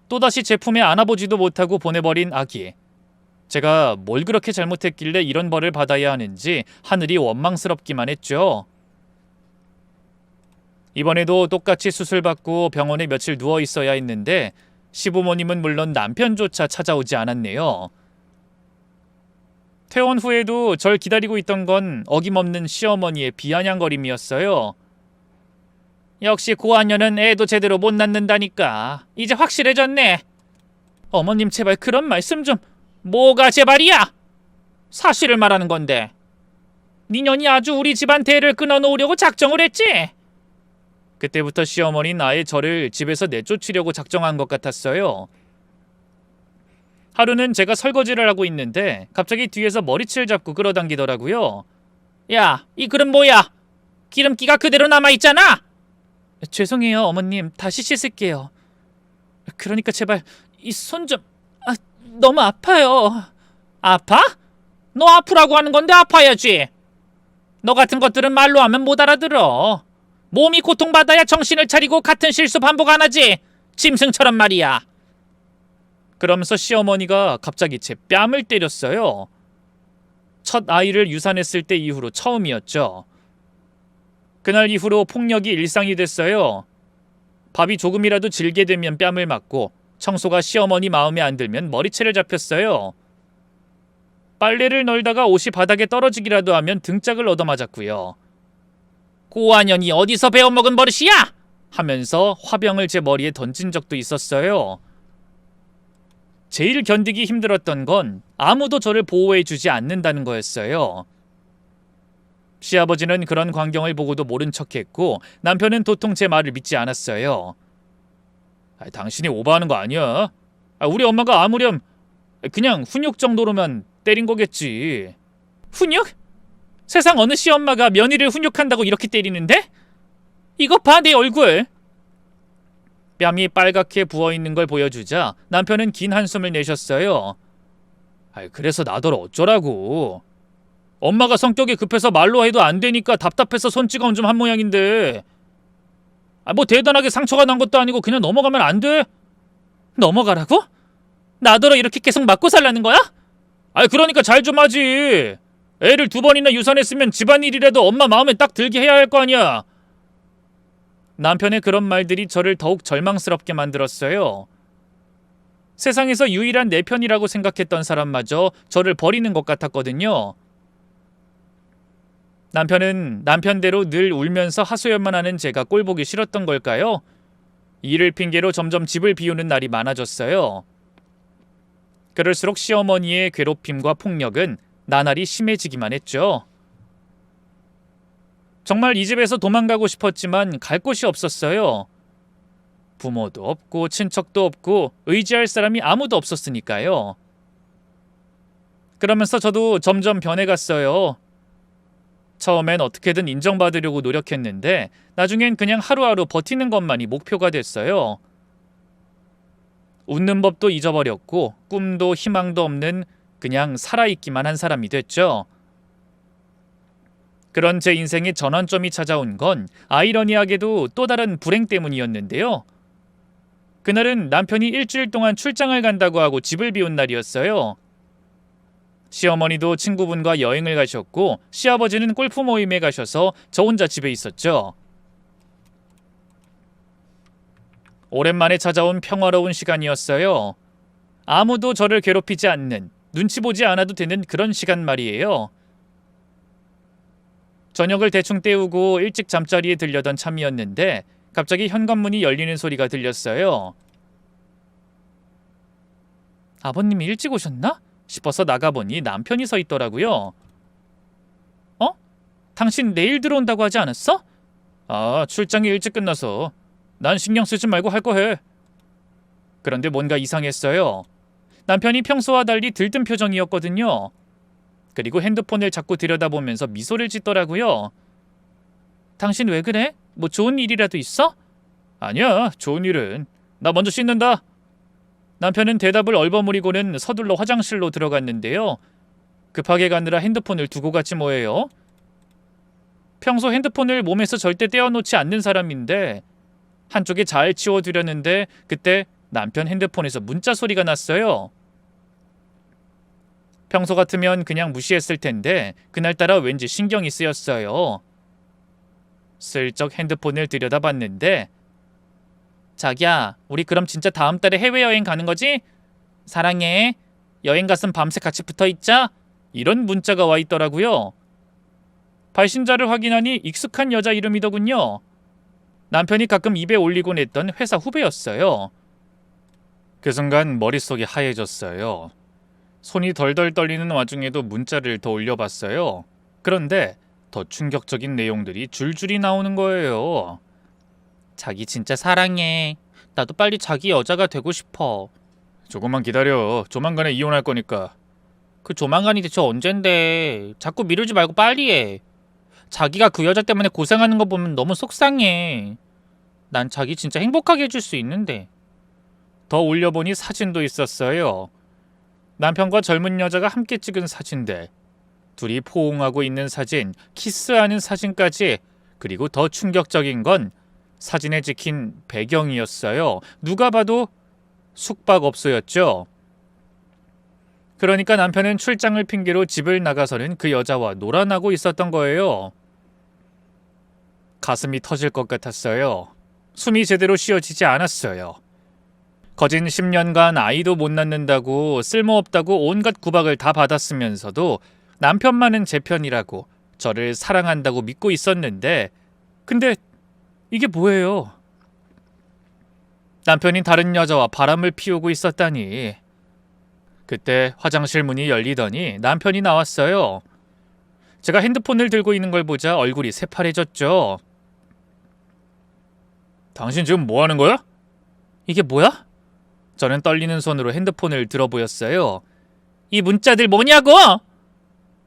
또다시 제 품에 안아보지도 못하고 보내버린 아기. 제가 뭘 그렇게 잘못했길래 이런 벌을 받아야 하는지 하늘이 원망스럽기만 했죠. 이번에도 똑같이 수술받고 병원에 며칠 누워 있어야 했는데 시부모님은 물론 남편조차 찾아오지 않았네요. 퇴원 후에도 절 기다리고 있던 건 어김없는 시어머니의 비아냥거림이었어요. 역시 고아녀는 애도 제대로 못 낳는다니까. 이제 확실해졌네. 어머님 제발 그런 말씀 좀. 뭐가 제발이야? 사실을 말하는 건데. 니년이 아주 우리 집안 대를 끊어놓으려고 작정을 했지? 그때부터 시어머니는 아예 저를 집에서 내쫓으려고 작정한 것 같았어요. 하루는 제가 설거지를 하고 있는데 갑자기 뒤에서 머리채를 잡고 끌어당기더라고요. 야, 이 그릇 뭐야? 기름기가 그대로 남아있잖아? 죄송해요 어머님, 다시 씻을게요. 그러니까 제발 이 손 좀... 너무 아파요. 아파? 너 아프라고 하는 건데 아파야지. 너 같은 것들은 말로 하면 못 알아들어. 몸이 고통받아야 정신을 차리고 같은 실수 반복 안 하지. 짐승처럼 말이야. 그러면서 시어머니가 갑자기 제 뺨을 때렸어요. 첫 아이를 유산했을 때 이후로 처음이었죠. 그날 이후로 폭력이 일상이 됐어요. 밥이 조금이라도 질게 되면 뺨을 맞고 청소가 시어머니 마음에 안 들면 머리채를 잡혔어요. 빨래를 널다가 옷이 바닥에 떨어지기라도 하면 등짝을 얻어맞았고요. 고아년이 어디서 배워먹은 버릇이야! 하면서 화병을 제 머리에 던진 적도 있었어요. 제일 견디기 힘들었던 건 아무도 저를 보호해주지 않는다는 거였어요. 시아버지는 그런 광경을 보고도 모른 척했고 남편은 도통 제 말을 믿지 않았어요. 당신이 오버하는 거 아니야? 우리 엄마가 아무렴 그냥 훈육 정도로만 때린 거겠지. 훈육? 세상 어느 시엄마가 며느리를 훈육한다고 이렇게 때리는데? 이거 봐, 내 얼굴. 뺨이 빨갛게 부어있는 걸 보여주자 남편은 긴 한숨을 내셨어요. 그래서 나더러 어쩌라고. 엄마가 성격이 급해서 말로 해도 안 되니까 답답해서 손찌검 좀 한 모양인데 뭐 대단하게 상처가 난 것도 아니고 그냥 넘어가면 안 돼? 넘어가라고? 나더러 이렇게 계속 맞고 살라는 거야? 그러니까 잘 좀 하지. 애를 2번이나 유산했으면 집안일이라도 엄마 마음에 딱 들게 해야 할 거 아니야. 남편의 그런 말들이 저를 더욱 절망스럽게 만들었어요. 세상에서 유일한 내 편이라고 생각했던 사람마저 저를 버리는 것 같았거든요. 남편은 남편대로 늘 울면서 하소연만 하는 제가 꼴보기 싫었던 걸까요? 일을 핑계로 점점 집을 비우는 날이 많아졌어요. 그럴수록 시어머니의 괴롭힘과 폭력은 나날이 심해지기만 했죠. 정말 이 집에서 도망가고 싶었지만 갈 곳이 없었어요. 부모도 없고 친척도 없고 의지할 사람이 아무도 없었으니까요. 그러면서 저도 점점 변해갔어요. 처음엔 어떻게든 인정받으려고 노력했는데 나중엔 그냥 하루하루 버티는 것만이 목표가 됐어요. 웃는 법도 잊어버렸고 꿈도 희망도 없는 그냥 살아있기만 한 사람이 됐죠. 그런 제 인생의 전환점이 찾아온 건 아이러니하게도 또 다른 불행 때문이었는데요. 그날은 남편이 일주일 동안 출장을 간다고 하고 집을 비운 날이었어요. 시어머니도 친구분과 여행을 가셨고 시아버지는 골프 모임에 가셔서 저 혼자 집에 있었죠. 오랜만에 찾아온 평화로운 시간이었어요. 아무도 저를 괴롭히지 않는, 눈치 보지 않아도 되는 그런 시간 말이에요. 저녁을 대충 때우고 일찍 잠자리에 들려던 참이었는데 갑자기 현관문이 열리는 소리가 들렸어요. 아버님이 일찍 오셨나? 싶어서 나가보니 남편이 서 있더라고요. 당신 내일 들어온다고 하지 않았어? 출장이 일찍 끝나서. 난 신경 쓰지 말고 할 거 해. 그런데 뭔가 이상했어요. 남편이 평소와 달리 들뜬 표정이었거든요. 그리고 핸드폰을 자꾸 들여다보면서 미소를 짓더라고요. 당신 왜 그래? 뭐 좋은 일이라도 있어? 아니야, 좋은 일은. 나 먼저 씻는다. 남편은 대답을 얼버무리고는 서둘러 화장실로 들어갔는데요. 급하게 가느라 핸드폰을 두고 갔지 뭐예요. 평소 핸드폰을 몸에서 절대 떼어놓지 않는 사람인데 한쪽에 잘 치워두려는데 그때 남편 핸드폰에서 문자 소리가 났어요. 평소 같으면 그냥 무시했을 텐데 그날따라 왠지 신경이 쓰였어요. 슬쩍 핸드폰을 들여다봤는데 자기야, 우리 그럼 진짜 다음 달에 해외여행 가는 거지? 사랑해. 여행 갔으면 밤새 같이 붙어있자. 이런 문자가 와 있더라고요. 발신자를 확인하니 익숙한 여자 이름이더군요. 남편이 가끔 입에 올리곤 했던 회사 후배였어요. 그 순간 머릿속이 하얘졌어요. 손이 덜덜 떨리는 와중에도 문자를 더 올려봤어요. 그런데 더 충격적인 내용들이 줄줄이 나오는 거예요. 자기 진짜 사랑해. 나도 빨리 자기 여자가 되고 싶어. 조금만 기다려. 조만간에 이혼할 거니까. 그 조만간이 대체 언젠데. 자꾸 미루지 말고 빨리 해. 자기가 그 여자 때문에 고생하는 거 보면 너무 속상해. 난 자기 진짜 행복하게 해줄 수 있는데. 더 올려보니 사진도 있었어요. 남편과 젊은 여자가 함께 찍은 사진들. 둘이 포옹하고 있는 사진, 키스하는 사진까지. 그리고 더 충격적인 건 사진에 찍힌 배경이었어요. 누가 봐도 숙박업소였죠. 그러니까 남편은 출장을 핑계로 집을 나가서는 그 여자와 놀아나고 있었던 거예요. 가슴이 터질 것 같았어요. 숨이 제대로 쉬어지지 않았어요. 거진 10년간 아이도 못 낳는다고 쓸모없다고 온갖 구박을 다 받았으면서도 남편만은 제 편이라고 저를 사랑한다고 믿고 있었는데, 근데 이게 뭐예요? 남편이 다른 여자와 바람을 피우고 있었다니. 그때 화장실 문이 열리더니 남편이 나왔어요. 제가 핸드폰을 들고 있는 걸 보자 얼굴이 새파래졌죠. 당신 지금 뭐 하는 거야? 이게 뭐야? 저는 떨리는 손으로 핸드폰을 들어보였어요. 이 문자들 뭐냐고!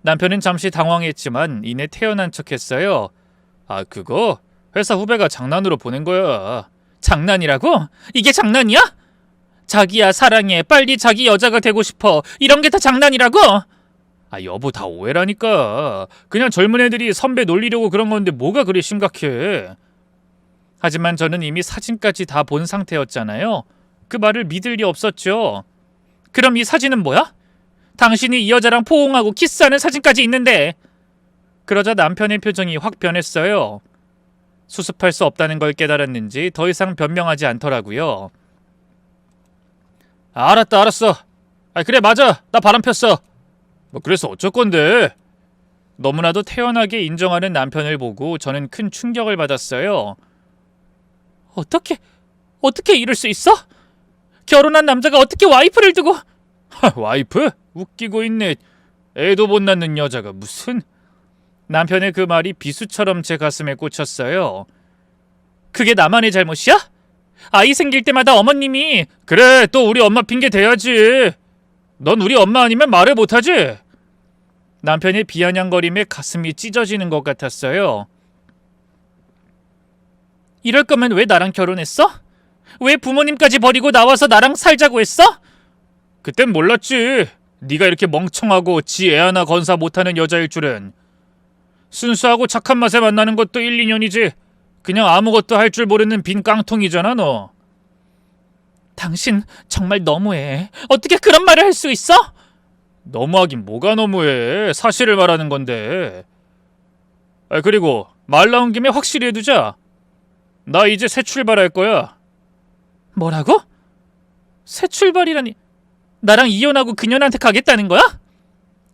남편은 잠시 당황했지만 이내 태연한 척했어요. 아, 그거 회사 후배가 장난으로 보낸 거야. 장난이라고? 이게 장난이야? 자기야 사랑해, 빨리 자기 여자가 되고 싶어, 이런 게 다 장난이라고? 아, 여보, 다 오해라니까. 그냥 젊은 애들이 선배 놀리려고 그런 건데 뭐가 그리 심각해. 하지만 저는 이미 사진까지 다 본 상태였잖아요. 그 말을 믿을 리 없었죠. 그럼 이 사진은 뭐야? 당신이 이 여자랑 포옹하고 키스하는 사진까지 있는데. 그러자 남편의 표정이 확 변했어요. 수습할 수 없다는 걸 깨달았는지 더 이상 변명하지 않더라고요. 아, 알았어. 아, 그래, 맞아. 나 바람 폈어. 뭐 그래서 어쩔 건데. 너무나도 태연하게 인정하는 남편을 보고 저는 큰 충격을 받았어요. 어떻게 이럴 수 있어? 결혼한 남자가 어떻게 와이프를 두고... 와이프? 웃기고 있네. 애도 못 낳는 여자가 무슨... 남편의 그 말이 비수처럼 제 가슴에 꽂혔어요. 그게 나만의 잘못이야? 아이 생길 때마다 어머님이... 그래, 또 우리 엄마 핑계 대야지. 넌 우리 엄마 아니면 말을 못하지? 남편의 비아냥거림에 가슴이 찢어지는 것 같았어요. 이럴 거면 왜 나랑 결혼했어? 왜 부모님까지 버리고 나와서 나랑 살자고 했어? 그땐 몰랐지. 네가 이렇게 멍청하고 지 애 하나 건사 못하는 여자일 줄은. 순수하고 착한 맛에 만나는 것도 1, 2년이지. 그냥 아무것도 할 줄 모르는 빈 깡통이잖아, 너. 당신 정말 너무해. 어떻게 그런 말을 할 수 있어? 너무하긴 뭐가 너무해. 사실을 말하는 건데. 아, 그리고 말 나온 김에 확실히 해두자. 나 이제 새 출발할 거야. 뭐라고? 새 출발이라니. 나랑 이혼하고 그년한테 가겠다는 거야?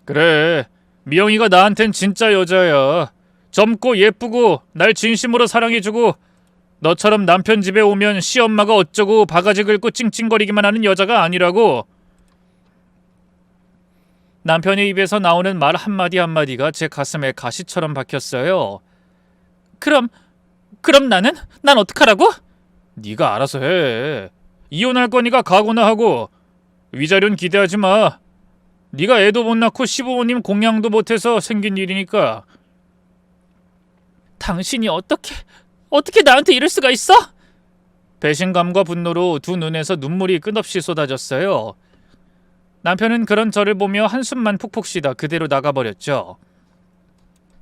그래. 미영이가 나한텐 진짜 여자야. 젊고 예쁘고 날 진심으로 사랑해주고 너처럼 남편 집에 오면 시엄마가 어쩌고 바가지 긁고 찡찡거리기만 하는 여자가 아니라고. 남편의 입에서 나오는 말 한마디 한마디가 제 가슴에 가시처럼 박혔어요. 그럼 난 어떡하라고? 네가 알아서 해. 이혼할 거니까 각오나 하고. 위자료는 기대하지 마. 네가 애도 못 낳고 시부모님 공양도 못해서 생긴 일이니까. 당신이 어떻게 나한테 이럴 수가 있어? 배신감과 분노로 두 눈에서 눈물이 끝없이 쏟아졌어요. 남편은 그런 저를 보며 한숨만 푹푹 쉬다 그대로 나가버렸죠.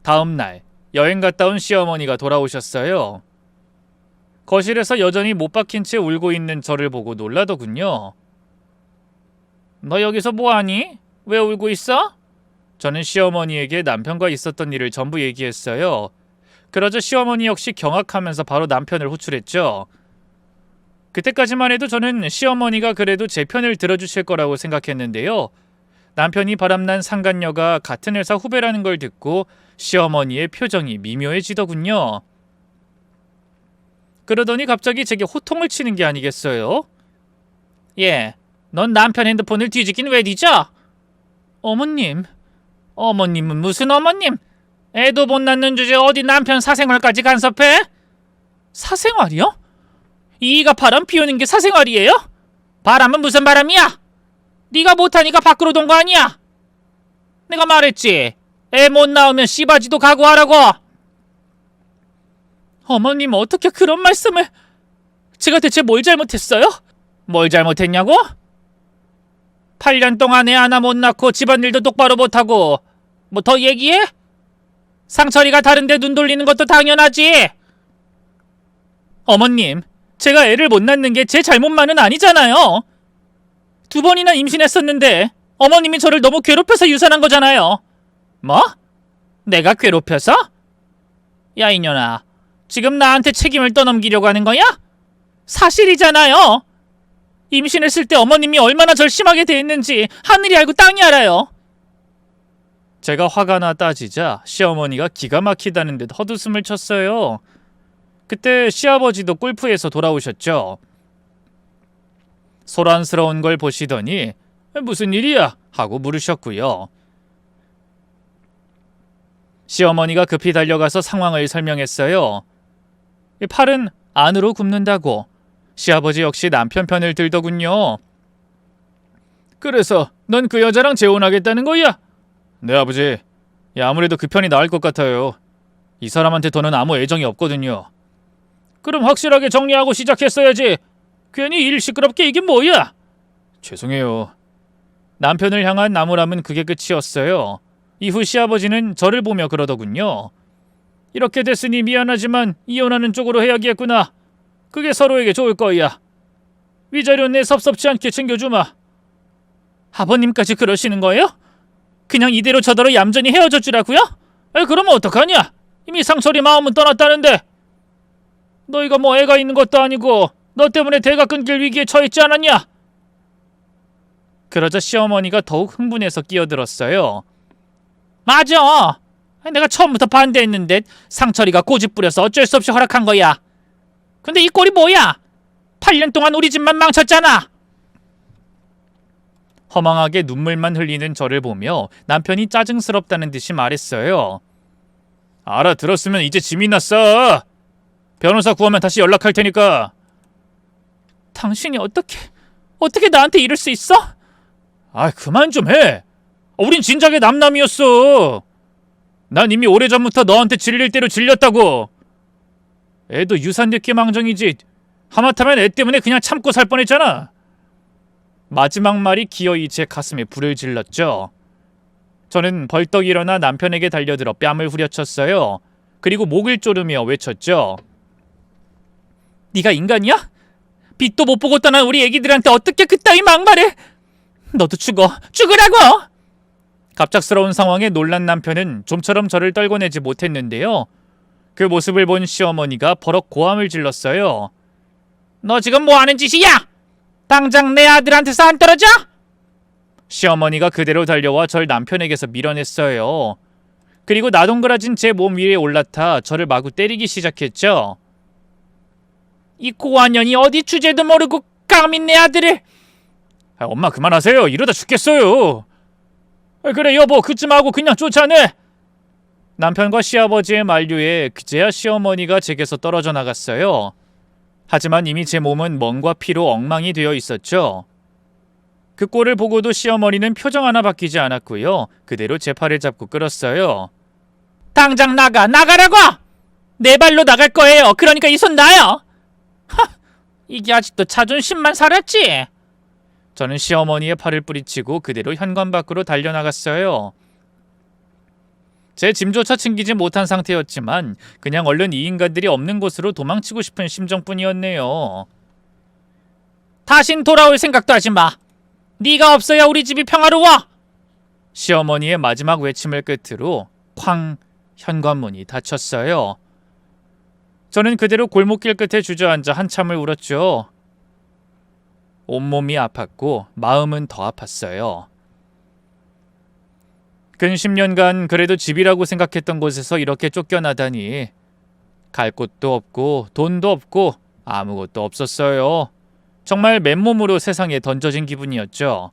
다음 날 여행 갔다 온 시어머니가 돌아오셨어요. 거실에서 여전히 못 박힌 채 울고 있는 저를 보고 놀라더군요. 너 여기서 뭐하니? 왜 울고 있어? 저는 시어머니에게 남편과 있었던 일을 전부 얘기했어요. 그러자 시어머니 역시 경악하면서 바로 남편을 호출했죠. 그때까지만 해도 저는 시어머니가 그래도 제 편을 들어주실 거라고 생각했는데요. 남편이 바람난 상간녀가 같은 회사 후배라는 걸 듣고 시어머니의 표정이 미묘해지더군요. 그러더니 갑자기 제게 호통을 치는 게 아니겠어요? 예, 넌 남편 핸드폰을 뒤지긴 왜 뒤져? 어머님은 무슨 어머님? 애도 못 낳는 주제에 어디 남편 사생활까지 간섭해? 사생활이요? 이가 바람 피우는 게 사생활이에요? 바람은 무슨 바람이야? 네가 못하니까 밖으로 돈 거 아니야? 내가 말했지. 애 못 낳으면 씨바지도 각오하라고. 어머님, 어떻게 그런 말씀을... 제가 대체 뭘 잘못했어요? 뭘 잘못했냐고? 8년 동안 애 하나 못 낳고 집안일도 똑바로 못하고 뭐 더 얘기해? 상철이가 다른데 눈 돌리는 것도 당연하지. 어머님, 제가 애를 못 낳는 게 제 잘못만은 아니잖아요. 2번이나 임신했었는데 어머님이 저를 너무 괴롭혀서 유산한 거잖아요. 뭐? 내가 괴롭혀서? 야, 이년아. 지금 나한테 책임을 떠넘기려고 하는 거야? 사실이잖아요. 임신했을 때 어머님이 얼마나 절 심하게 대했는지 하늘이 알고 땅이 알아요. 제가 화가 나 따지자 시어머니가 기가 막히다는 듯 헛웃음을 쳤어요. 그때 시아버지도 골프에서 돌아오셨죠. 소란스러운 걸 보시더니 무슨 일이야? 하고 물으셨고요. 시어머니가 급히 달려가서 상황을 설명했어요. 팔은 안으로 굽는다고. 시아버지 역시 남편 편을 들더군요. 그래서 넌 그 여자랑 재혼하겠다는 거야? 네, 아버지. 아무래도 그 편이 나을 것 같아요. 이 사람한테 더는 아무 애정이 없거든요. 그럼 확실하게 정리하고 시작했어야지. 괜히 일 시끄럽게 이게 뭐야? 죄송해요. 남편을 향한 나무람은 그게 끝이었어요. 이후 시아버지는 저를 보며 그러더군요. 이렇게 됐으니 미안하지만 이혼하는 쪽으로 해야겠구나. 그게 서로에게 좋을 거야. 위자료 내 섭섭치 않게 챙겨주마. 아버님까지 그러시는 거예요? 그냥 이대로 저더러 얌전히 헤어져 주라고요? 그러면 어떡하냐? 이미 상철이 마음은 떠났다는데. 너희가 뭐 애가 있는 것도 아니고 너 때문에 대가 끊길 위기에 처했지 않았냐? 그러자 시어머니가 더욱 흥분해서 끼어들었어요. 맞아. 내가 처음부터 반대했는데 상철이가 고집 부려서 어쩔 수 없이 허락한 거야. 근데 이 꼴이 뭐야? 8년 동안 우리 집만 망쳤잖아. 허망하게 눈물만 흘리는 저를 보며 남편이 짜증스럽다는 듯이 말했어요. 알아들었으면 이제 짐이 났어. 변호사 구하면 다시 연락할 테니까. 당신이 어떻게 나한테 이럴 수 있어? 그만 좀 해. 우린 진작에 남남이었어. 난 이미 오래전부터 너한테 질릴 대로 질렸다고. 애도 유산됐기 망정이지. 하마터면 애 때문에 그냥 참고 살 뻔했잖아. 마지막 말이 기어이 제 가슴에 불을 질렀죠. 저는 벌떡 일어나 남편에게 달려들어 뺨을 후려쳤어요. 그리고 목을 조르며 외쳤죠. 네가 인간이야? 빛도 못 보고 떠난 우리 애기들한테 어떻게 그따위 막말해? 너도 죽으라고! 갑작스러운 상황에 놀란 남편은 좀처럼 저를 떨궈내지 못했는데요. 그 모습을 본 시어머니가 버럭 고함을 질렀어요. 너 지금 뭐 하는 짓이야? 당장 내 아들한테서 안 떨어져? 시어머니가 그대로 달려와 절 남편에게서 밀어냈어요. 그리고 나동그라진 제 몸 위에 올라타 저를 마구 때리기 시작했죠. 이 고아년이 어디 주제도 모르고 감히 내 아들을. 엄마 그만하세요. 이러다 죽겠어요. 그래 여보 그쯤 하고 그냥 쫓아내. 남편과 시아버지의 만류에 그제야 시어머니가 제게서 떨어져 나갔어요. 하지만 이미 제 몸은 멍과 피로 엉망이 되어 있었죠. 그 꼴을 보고도 시어머니는 표정 하나 바뀌지 않았고요. 그대로 제 팔을 잡고 끌었어요. 당장 나가라고! 내 발로 나갈 거예요. 그러니까 이 손 놔요. 이게 아직도 자존심만 살았지? 저는 시어머니의 팔을 뿌리치고 그대로 현관 밖으로 달려나갔어요. 제 짐조차 챙기지 못한 상태였지만 그냥 얼른 이 인간들이 없는 곳으로 도망치고 싶은 심정뿐이었네요. 다신 돌아올 생각도 하지 마. 네가 없어야 우리 집이 평화로워. 시어머니의 마지막 외침을 끝으로 쾅 현관문이 닫혔어요. 저는 그대로 골목길 끝에 주저앉아 한참을 울었죠. 온몸이 아팠고 마음은 더 아팠어요. 근 10년간 그래도 집이라고 생각했던 곳에서 이렇게 쫓겨나다니. 갈 곳도 없고 돈도 없고 아무것도 없었어요. 정말 맨몸으로 세상에 던져진 기분이었죠.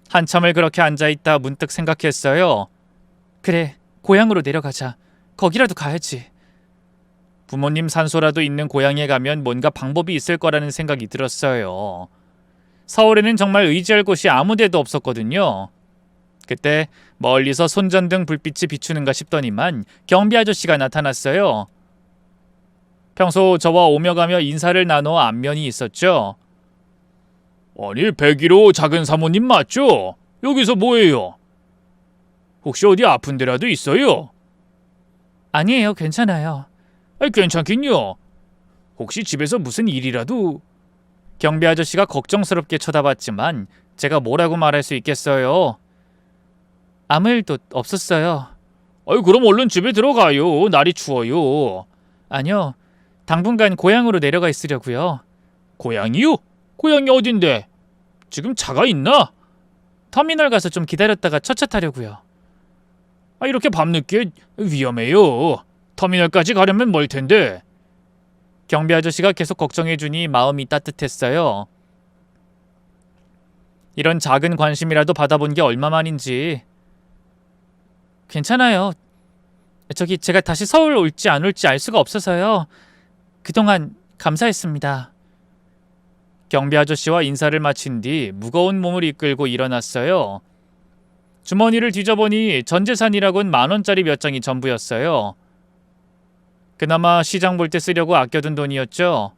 한참을 그렇게 앉아있다 문득 생각했어요. 그래, 고향으로 내려가자. 거기라도 가야지. 부모님 산소라도 있는 고향에 가면 뭔가 방법이 있을 거라는 생각이 들었어요. 서울에는 정말 의지할 곳이 아무 데도 없었거든요. 그때 멀리서 손전등 불빛이 비추는가 싶더니만 경비 아저씨가 나타났어요. 평소 저와 오며 가며 인사를 나눠 안면이 있었죠. 아니 101호 작은 사모님 맞죠? 여기서 뭐해요? 혹시 어디 아픈 데라도 있어요? 아니에요, 괜찮아요. 괜찮긴요. 혹시 집에서 무슨 일이라도... 경비 아저씨가 걱정스럽게 쳐다봤지만 제가 뭐라고 말할 수 있겠어요. 아무 일도 없었어요. 그럼 얼른 집에 들어가요. 날이 추워요. 아니요. 당분간 고향으로 내려가 있으려고요. 고향이요? 고향이 어딘데? 지금 차가 있나? 터미널 가서 좀 기다렸다가 첫차 타려고요. 이렇게 밤늦게 위험해요. 터미널까지 가려면 멀 텐데. 경비 아저씨가 계속 걱정해주니 마음이 따뜻했어요. 이런 작은 관심이라도 받아본 게 얼마만인지. 괜찮아요. 제가 다시 서울 올지 안 올지 알 수가 없어서요. 그동안 감사했습니다. 경비 아저씨와 인사를 마친 뒤 무거운 몸을 이끌고 일어났어요. 주머니를 뒤져보니 전재산이라곤 10,000원짜리 몇 장이 전부였어요. 그나마 시장 볼 때 쓰려고 아껴둔 돈이었죠.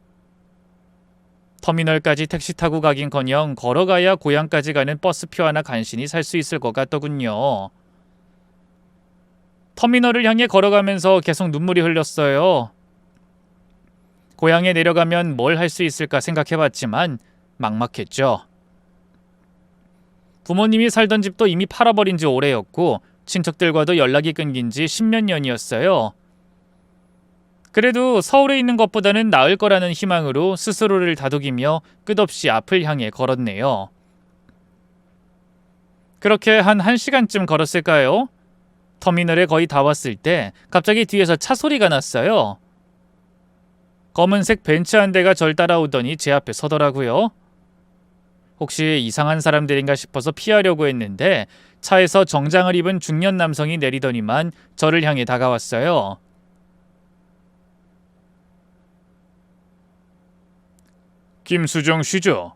터미널까지 택시 타고 가긴커녕 걸어가야 고향까지 가는 버스표 하나 간신히 살 수 있을 것 같더군요. 터미널을 향해 걸어가면서 계속 눈물이 흘렀어요. 고향에 내려가면 뭘 할 수 있을까 생각해봤지만 막막했죠. 부모님이 살던 집도 이미 팔아버린 지 오래였고 친척들과도 연락이 끊긴 지 10몇 년이었어요. 그래도 서울에 있는 것보다는 나을 거라는 희망으로 스스로를 다독이며 끝없이 앞을 향해 걸었네요. 그렇게 한 1시간쯤 걸었을까요? 터미널에 거의 다 왔을 때 갑자기 뒤에서 차 소리가 났어요. 검은색 벤츠 한 대가 절 따라오더니 제 앞에 서더라고요. 혹시 이상한 사람들인가 싶어서 피하려고 했는데 차에서 정장을 입은 중년 남성이 내리더니만 저를 향해 다가왔어요. 김수정 씨죠?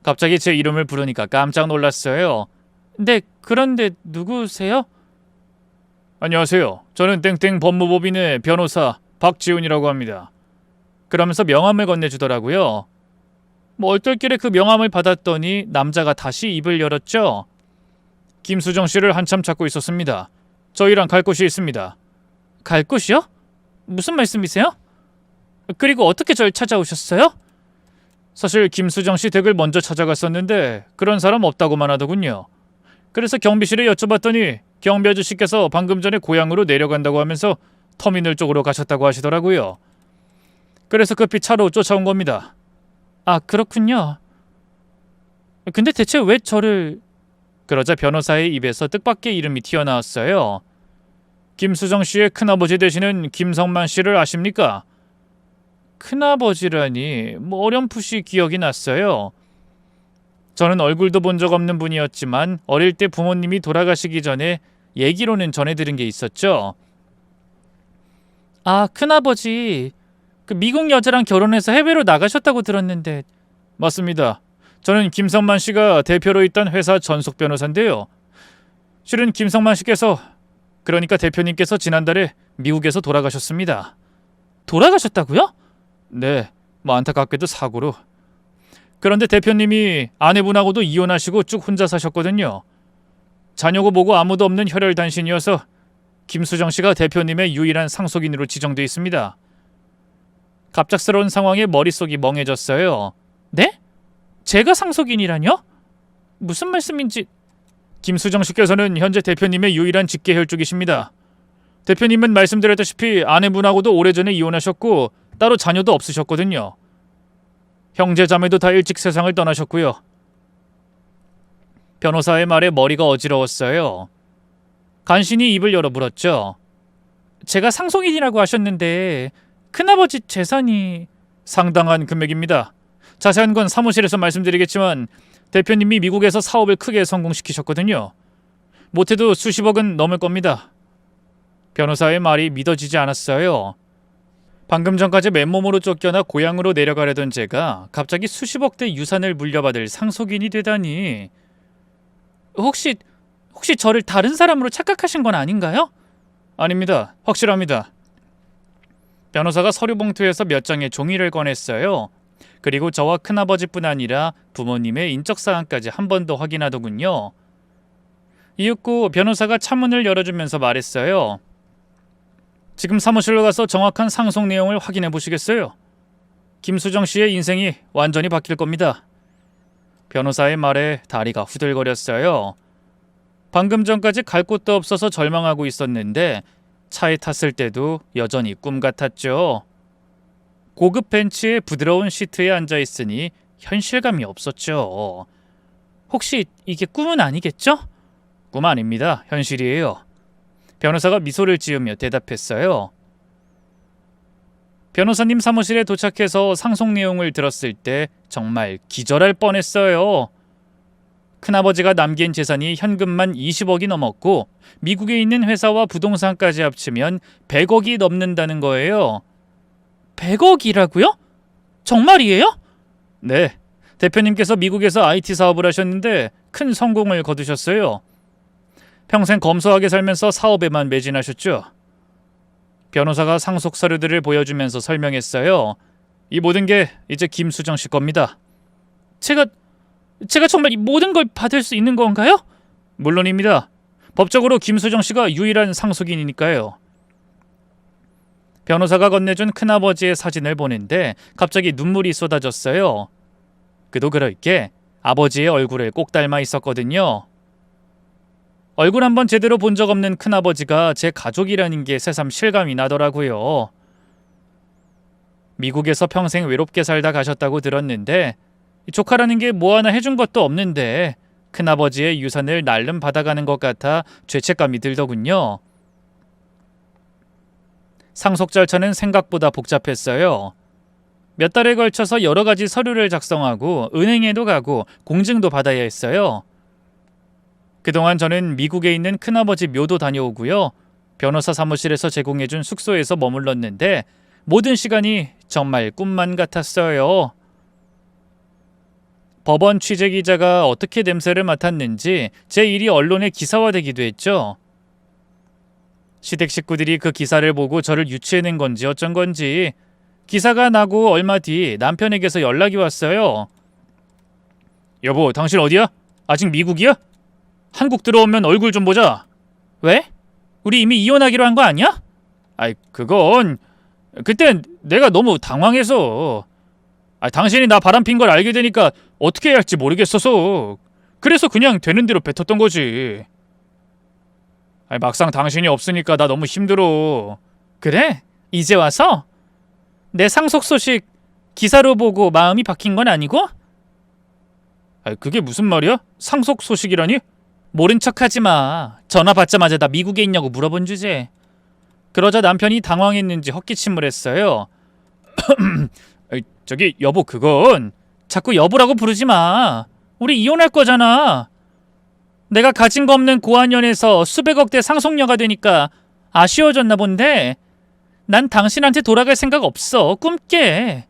갑자기 제 이름을 부르니까 깜짝 놀랐어요. 네, 그런데 누구세요? 안녕하세요. 저는 땡땡 법무법인의 변호사 박지훈이라고 합니다. 그러면서 명함을 건네주더라고요. 얼떨결에 그 명함을 받았더니 남자가 다시 입을 열었죠. 김수정 씨를 한참 찾고 있었습니다. 저희랑 갈 곳이 있습니다. 갈 곳이요? 무슨 말씀이세요? 그리고 어떻게 절 찾아오셨어요? 사실 김수정 씨 댁을 먼저 찾아갔었는데 그런 사람 없다고만 하더군요. 그래서 경비실에 여쭤봤더니 경비 아저씨께서 방금 전에 고향으로 내려간다고 하면서 터미널 쪽으로 가셨다고 하시더라고요. 그래서 급히 차로 쫓아온 겁니다. 아, 그렇군요. 근데 대체 왜 저를... 그러자 변호사의 입에서 뜻밖의 이름이 튀어나왔어요. 김수정 씨의 큰아버지 되시는 김성만 씨를 아십니까? 큰아버지라니 어렴풋이 기억이 났어요. 저는 얼굴도 본 적 없는 분이었지만 어릴 때 부모님이 돌아가시기 전에 얘기로는 전해들은 게 있었죠. 아, 큰아버지 그 미국 여자랑 결혼해서 해외로 나가셨다고 들었는데. 맞습니다. 저는 김성만 씨가 대표로 있던 회사 전속 변호사인데요. 실은 김성만 씨께서, 그러니까 대표님께서 지난달에 미국에서 돌아가셨습니다. 돌아가셨다고요? 네, 안타깝게도 사고로. 그런데 대표님이 아내분하고도 이혼하시고 쭉 혼자 사셨거든요. 자녀고 뭐고 아무도 없는 혈혈단신이어서 김수정 씨가 대표님의 유일한 상속인으로 지정돼 있습니다. 갑작스러운 상황에 머릿속이 멍해졌어요. 네? 제가 상속인이라뇨? 무슨 말씀인지... 김수정 씨께서는 현재 대표님의 유일한 직계 혈족이십니다. 대표님은 말씀드렸다시피 아내분하고도 오래전에 이혼하셨고 따로 자녀도 없으셨거든요. 형제 자매도 다 일찍 세상을 떠나셨고요. 변호사의 말에 머리가 어지러웠어요. 간신히 입을 열어 물었죠. 제가 상속인이라고 하셨는데 큰아버지 재산이... 상당한 금액입니다. 자세한 건 사무실에서 말씀드리겠지만 대표님이 미국에서 사업을 크게 성공시키셨거든요. 못해도 수십억은 넘을 겁니다. 변호사의 말이 믿어지지 않았어요. 방금 전까지 맨몸으로 쫓겨나 고향으로 내려가려던 제가 갑자기 수십억대 유산을 물려받을 상속인이 되다니... 혹시 저를 다른 사람으로 착각하신 건 아닌가요? 아닙니다. 확실합니다. 변호사가 서류 봉투에서 몇 장의 종이를 꺼냈어요. 그리고 저와 큰아버지뿐 아니라 부모님의 인적사항까지 한 번 더 확인하더군요. 이윽고 변호사가 차문을 열어주면서 말했어요. 지금 사무실로 가서 정확한 상속 내용을 확인해 보시겠어요? 김수정 씨의 인생이 완전히 바뀔 겁니다. 변호사의 말에 다리가 후들거렸어요. 방금 전까지 갈 곳도 없어서 절망하고 있었는데 차에 탔을 때도 여전히 꿈 같았죠. 고급 벤츠의 부드러운 시트에 앉아 있으니 현실감이 없었죠. 혹시 이게 꿈은 아니겠죠? 꿈 아닙니다. 현실이에요. 변호사가 미소를 지으며 대답했어요. 변호사님 사무실에 도착해서 상속 내용을 들었을 때 정말 기절할 뻔했어요. 큰아버지가 남긴 재산이 현금만 20억이 넘었고 미국에 있는 회사와 부동산까지 합치면 100억이 넘는다는 거예요. 100억이라고요? 정말이에요? 네. 대표님께서 미국에서 IT 사업을 하셨는데 큰 성공을 거두셨어요. 평생 검소하게 살면서 사업에만 매진하셨죠. 변호사가 상속 서류들을 보여주면서 설명했어요. 이 모든 게 이제 김수정 씨 겁니다. 제가 정말 이 모든 걸 받을 수 있는 건가요? 물론입니다. 법적으로 김수정 씨가 유일한 상속인이니까요. 변호사가 건네준 큰아버지의 사진을 보는데 갑자기 눈물이 쏟아졌어요. 그도 그럴 게 아버지의 얼굴을 꼭 닮아 있었거든요. 얼굴 한번 제대로 본 적 없는 큰아버지가 제 가족이라는 게 새삼 실감이 나더라고요. 미국에서 평생 외롭게 살다 가셨다고 들었는데 조카라는 게 뭐 하나 해준 것도 없는데 큰아버지의 유산을 날름 받아가는 것 같아 죄책감이 들더군요. 상속 절차는 생각보다 복잡했어요. 몇 달에 걸쳐서 여러 가지 서류를 작성하고 은행에도 가고 공증도 받아야 했어요. 그동안 저는 미국에 있는 큰아버지 묘도 다녀오고요. 변호사 사무실에서 제공해준 숙소에서 머물렀는데 모든 시간이 정말 꿈만 같았어요. 법원 취재기자가 어떻게 냄새를 맡았는지 제 일이 언론에 기사화되기도 했죠. 시댁 식구들이 그 기사를 보고 저를 유치해낸 건지 어쩐 건지 기사가 나고 얼마 뒤 남편에게서 연락이 왔어요. 여보, 당신 어디야? 아직 미국이야? 한국 들어오면 얼굴 좀 보자. 왜? 우리 이미 이혼하기로 한 거 아니야? 아이, 그건 그땐 내가 너무 당황해서 당신이 나 바람핀 걸 알게 되니까 어떻게 해야 할지 모르겠어서 그래서 그냥 되는 대로 뱉었던 거지. 막상 당신이 없으니까 나 너무 힘들어. 그래? 이제 와서? 내 상속 소식 기사로 보고 마음이 바뀐 건 아니고? 그게 무슨 말이야? 상속 소식이라니? 모른 척하지 마. 전화 받자마자 나 미국에 있냐고 물어본 주제. 그러자 남편이 당황했는지 헛기침을 했어요. 저기 여보, 그건 자꾸 여보라고 부르지 마. 우리 이혼할 거잖아. 내가 가진 거 없는 고아년에서 수백억대 상속녀가 되니까 아쉬워졌나 본데 난 당신한테 돌아갈 생각 없어. 꿈깨.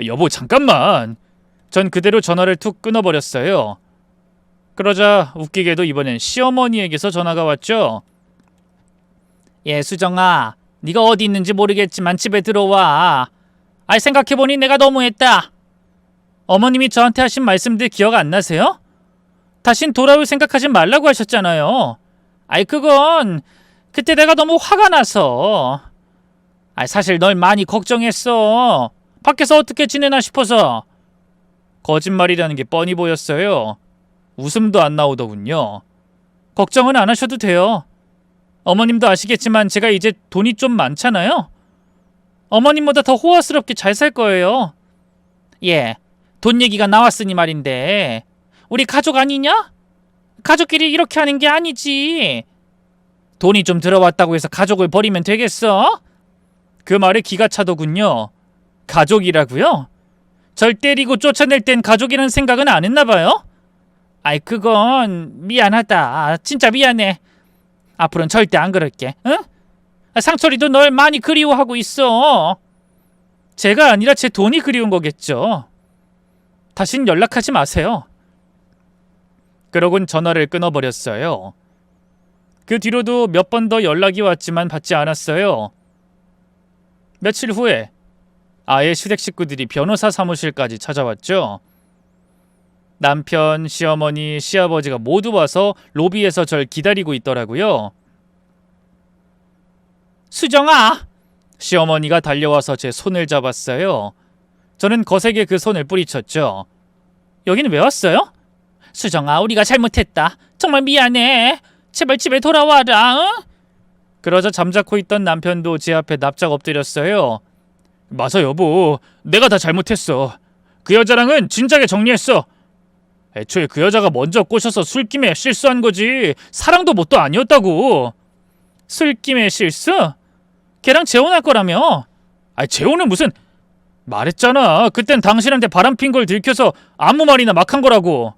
여보, 잠깐만. 전 그대로 전화를 툭 끊어버렸어요. 그러자 웃기게도 이번엔 시어머니에게서 전화가 왔죠. 예, 수정아. 네가 어디 있는지 모르겠지만 집에 들어와. 생각해보니 내가 너무했다. 어머님이 저한테 하신 말씀들 기억 안 나세요? 다신 돌아올 생각하지 말라고 하셨잖아요. 그건 그때 내가 너무 화가 나서. 사실 널 많이 걱정했어. 밖에서 어떻게 지내나 싶어서. 거짓말이라는 게 뻔히 보였어요. 웃음도 안 나오더군요. 걱정은 안 하셔도 돼요. 어머님도 아시겠지만 제가 이제 돈이 좀 많잖아요. 어머님보다 더 호화스럽게 잘 살 거예요. 예, 돈 얘기가 나왔으니 말인데 우리 가족 아니냐? 가족끼리 이렇게 하는 게 아니지. 돈이 좀 들어왔다고 해서 가족을 버리면 되겠어? 그 말에 기가 차더군요. 가족이라고요? 절 때리고 쫓아낼 땐 가족이라는 생각은 안 했나 봐요? 그건 미안하다. 진짜 미안해. 앞으로는 절대 안 그럴게. 응? 상철이도 널 많이 그리워하고 있어. 제가 아니라 제 돈이 그리운 거겠죠. 다신 연락하지 마세요. 그러곤 전화를 끊어버렸어요. 그 뒤로도 몇 번 더 연락이 왔지만 받지 않았어요. 며칠 후에 아예 시댁 식구들이 변호사 사무실까지 찾아왔죠. 남편, 시어머니, 시아버지가 모두 와서 로비에서 절 기다리고 있더라고요. 수정아! 시어머니가 달려와서 제 손을 잡았어요. 저는 거세게 그 손을 뿌리쳤죠. 여기는 왜 왔어요? 수정아, 우리가 잘못했다. 정말 미안해. 제발 집에 돌아와라. 응? 그러자 잠자코 있던 남편도 제 앞에 납작 엎드렸어요. 맞아 여보, 내가 다 잘못했어. 그 여자랑은 진작에 정리했어. 애초에 그 여자가 먼저 꼬셔서 술김에 실수한 거지 사랑도 뭣도 아니었다고. 술김에 실수? 걔랑 재혼할 거라며. 재혼은 무슨. 말했잖아, 그땐 당신한테 바람핀 걸 들켜서 아무 말이나 막 한 거라고.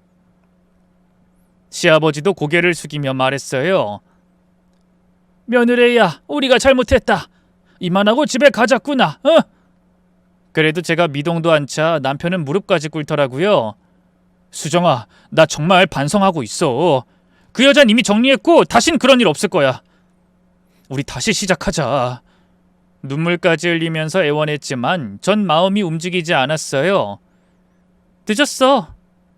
시아버지도 고개를 숙이며 말했어요. 며느리야, 우리가 잘못했다. 이만하고 집에 가자꾸나. 그래도 제가 미동도 안 차 남편은 무릎까지 꿇더라고요. 수정아, 나 정말 반성하고 있어. 그 여자는 이미 정리했고 다신 그런 일 없을 거야. 우리 다시 시작하자. 눈물까지 흘리면서 애원했지만 전 마음이 움직이지 않았어요. 늦었어.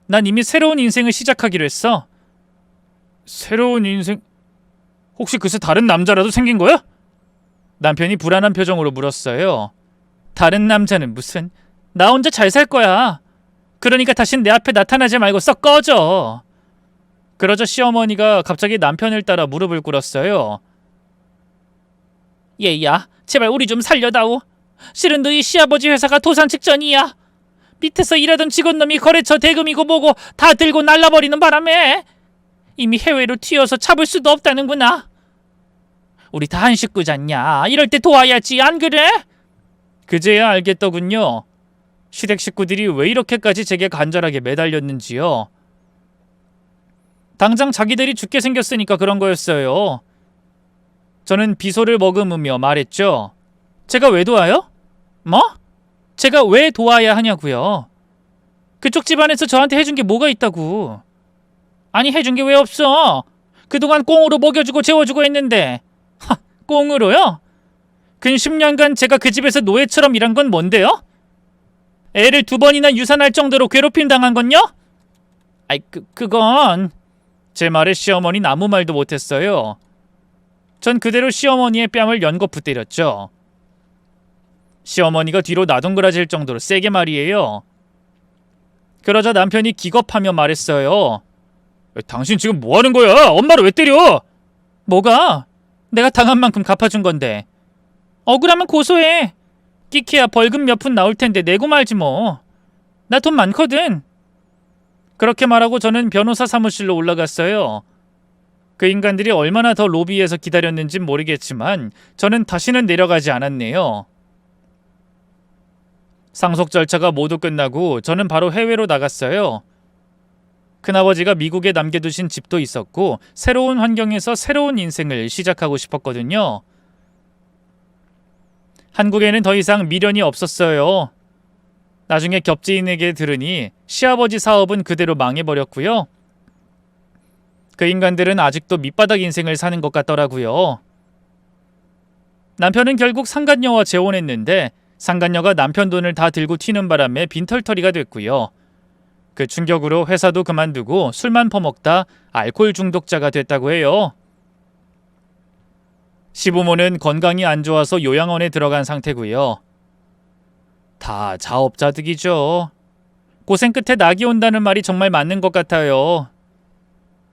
난 이미 새로운 인생을 시작하기로 했어. 새로운 인생? 혹시 그새 다른 남자라도 생긴 거야? 남편이 불안한 표정으로 물었어요. 다른 남자는 무슨. 나 혼자 잘 살 거야. 그러니까 다신 내 앞에 나타나지 말고 썩 꺼져. 그러자 시어머니가 갑자기 남편을 따라 무릎을 꿇었어요. 얘야, 제발 우리 좀 살려다오. 실은 너희 시아버지 회사가 도산 직전이야. 밑에서 일하던 직원놈이 거래처 대금이고 뭐고 다 들고 날라버리는 바람에 이미 해외로 튀어서 잡을 수도 없다는구나. 우리 다 한 식구잖냐. 이럴 때 도와야지, 안 그래? 그제야 알겠더군요. 시댁 식구들이 왜 이렇게까지 제게 간절하게 매달렸는지요. 당장 자기들이 죽게 생겼으니까 그런 거였어요. 저는 비소를 머금으며 말했죠. 제가 왜 도와요? 뭐? 제가 왜 도와야 하냐고요? 그쪽 집안에서 저한테 해준 게 뭐가 있다고. 아니, 해준 게 왜 없어? 그동안 꽁으로 먹여주고 재워주고 했는데. 꽁으로요? 근 10년간 제가 그 집에서 노예처럼 일한 건 뭔데요? 애를 2번이나 유산할 정도로 괴롭힘 당한 건요? 그건. 제 말에 시어머니는 아무 말도 못했어요. 전 그대로 시어머니의 뺨을 연거푸 때렸죠. 시어머니가 뒤로 나동그라질 정도로 세게 말이에요. 그러자 남편이 기겁하며 말했어요. 당신 지금 뭐 하는 거야? 엄마를 왜 때려? 뭐가? 내가 당한 만큼 갚아준 건데. 억울하면 고소해. 끼케야 벌금 몇 푼 나올 텐데 내고 말지 뭐. 나 돈 많거든. 그렇게 말하고 저는 변호사 사무실로 올라갔어요. 그 인간들이 얼마나 더 로비에서 기다렸는진 모르겠지만 저는 다시는 내려가지 않았네요. 상속 절차가 모두 끝나고 저는 바로 해외로 나갔어요. 큰아버지가 미국에 남겨두신 집도 있었고 새로운 환경에서 새로운 인생을 시작하고 싶었거든요. 한국에는 더 이상 미련이 없었어요. 나중에 겹지인에게 들으니 시아버지 사업은 그대로 망해버렸고요. 그 인간들은 아직도 밑바닥 인생을 사는 것 같더라고요. 남편은 결국 상간녀와 재혼했는데 상간녀가 남편 돈을 다 들고 튀는 바람에 빈털터리가 됐고요. 그 충격으로 회사도 그만두고 술만 퍼먹다 알코올 중독자가 됐다고 해요. 시부모는 건강이 안 좋아서 요양원에 들어간 상태고요. 다 자업자득이죠. 고생 끝에 낙이 온다는 말이 정말 맞는 것 같아요.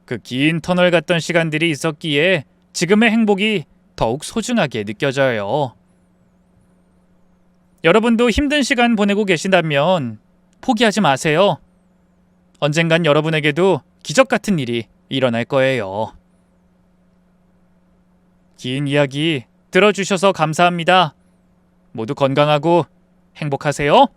그 긴 터널 같던 시간들이 있었기에 지금의 행복이 더욱 소중하게 느껴져요. 여러분도 힘든 시간 보내고 계신다면 포기하지 마세요. 언젠간 여러분에게도 기적 같은 일이 일어날 거예요. 긴 이야기 들어주셔서 감사합니다. 모두 건강하고 행복하세요.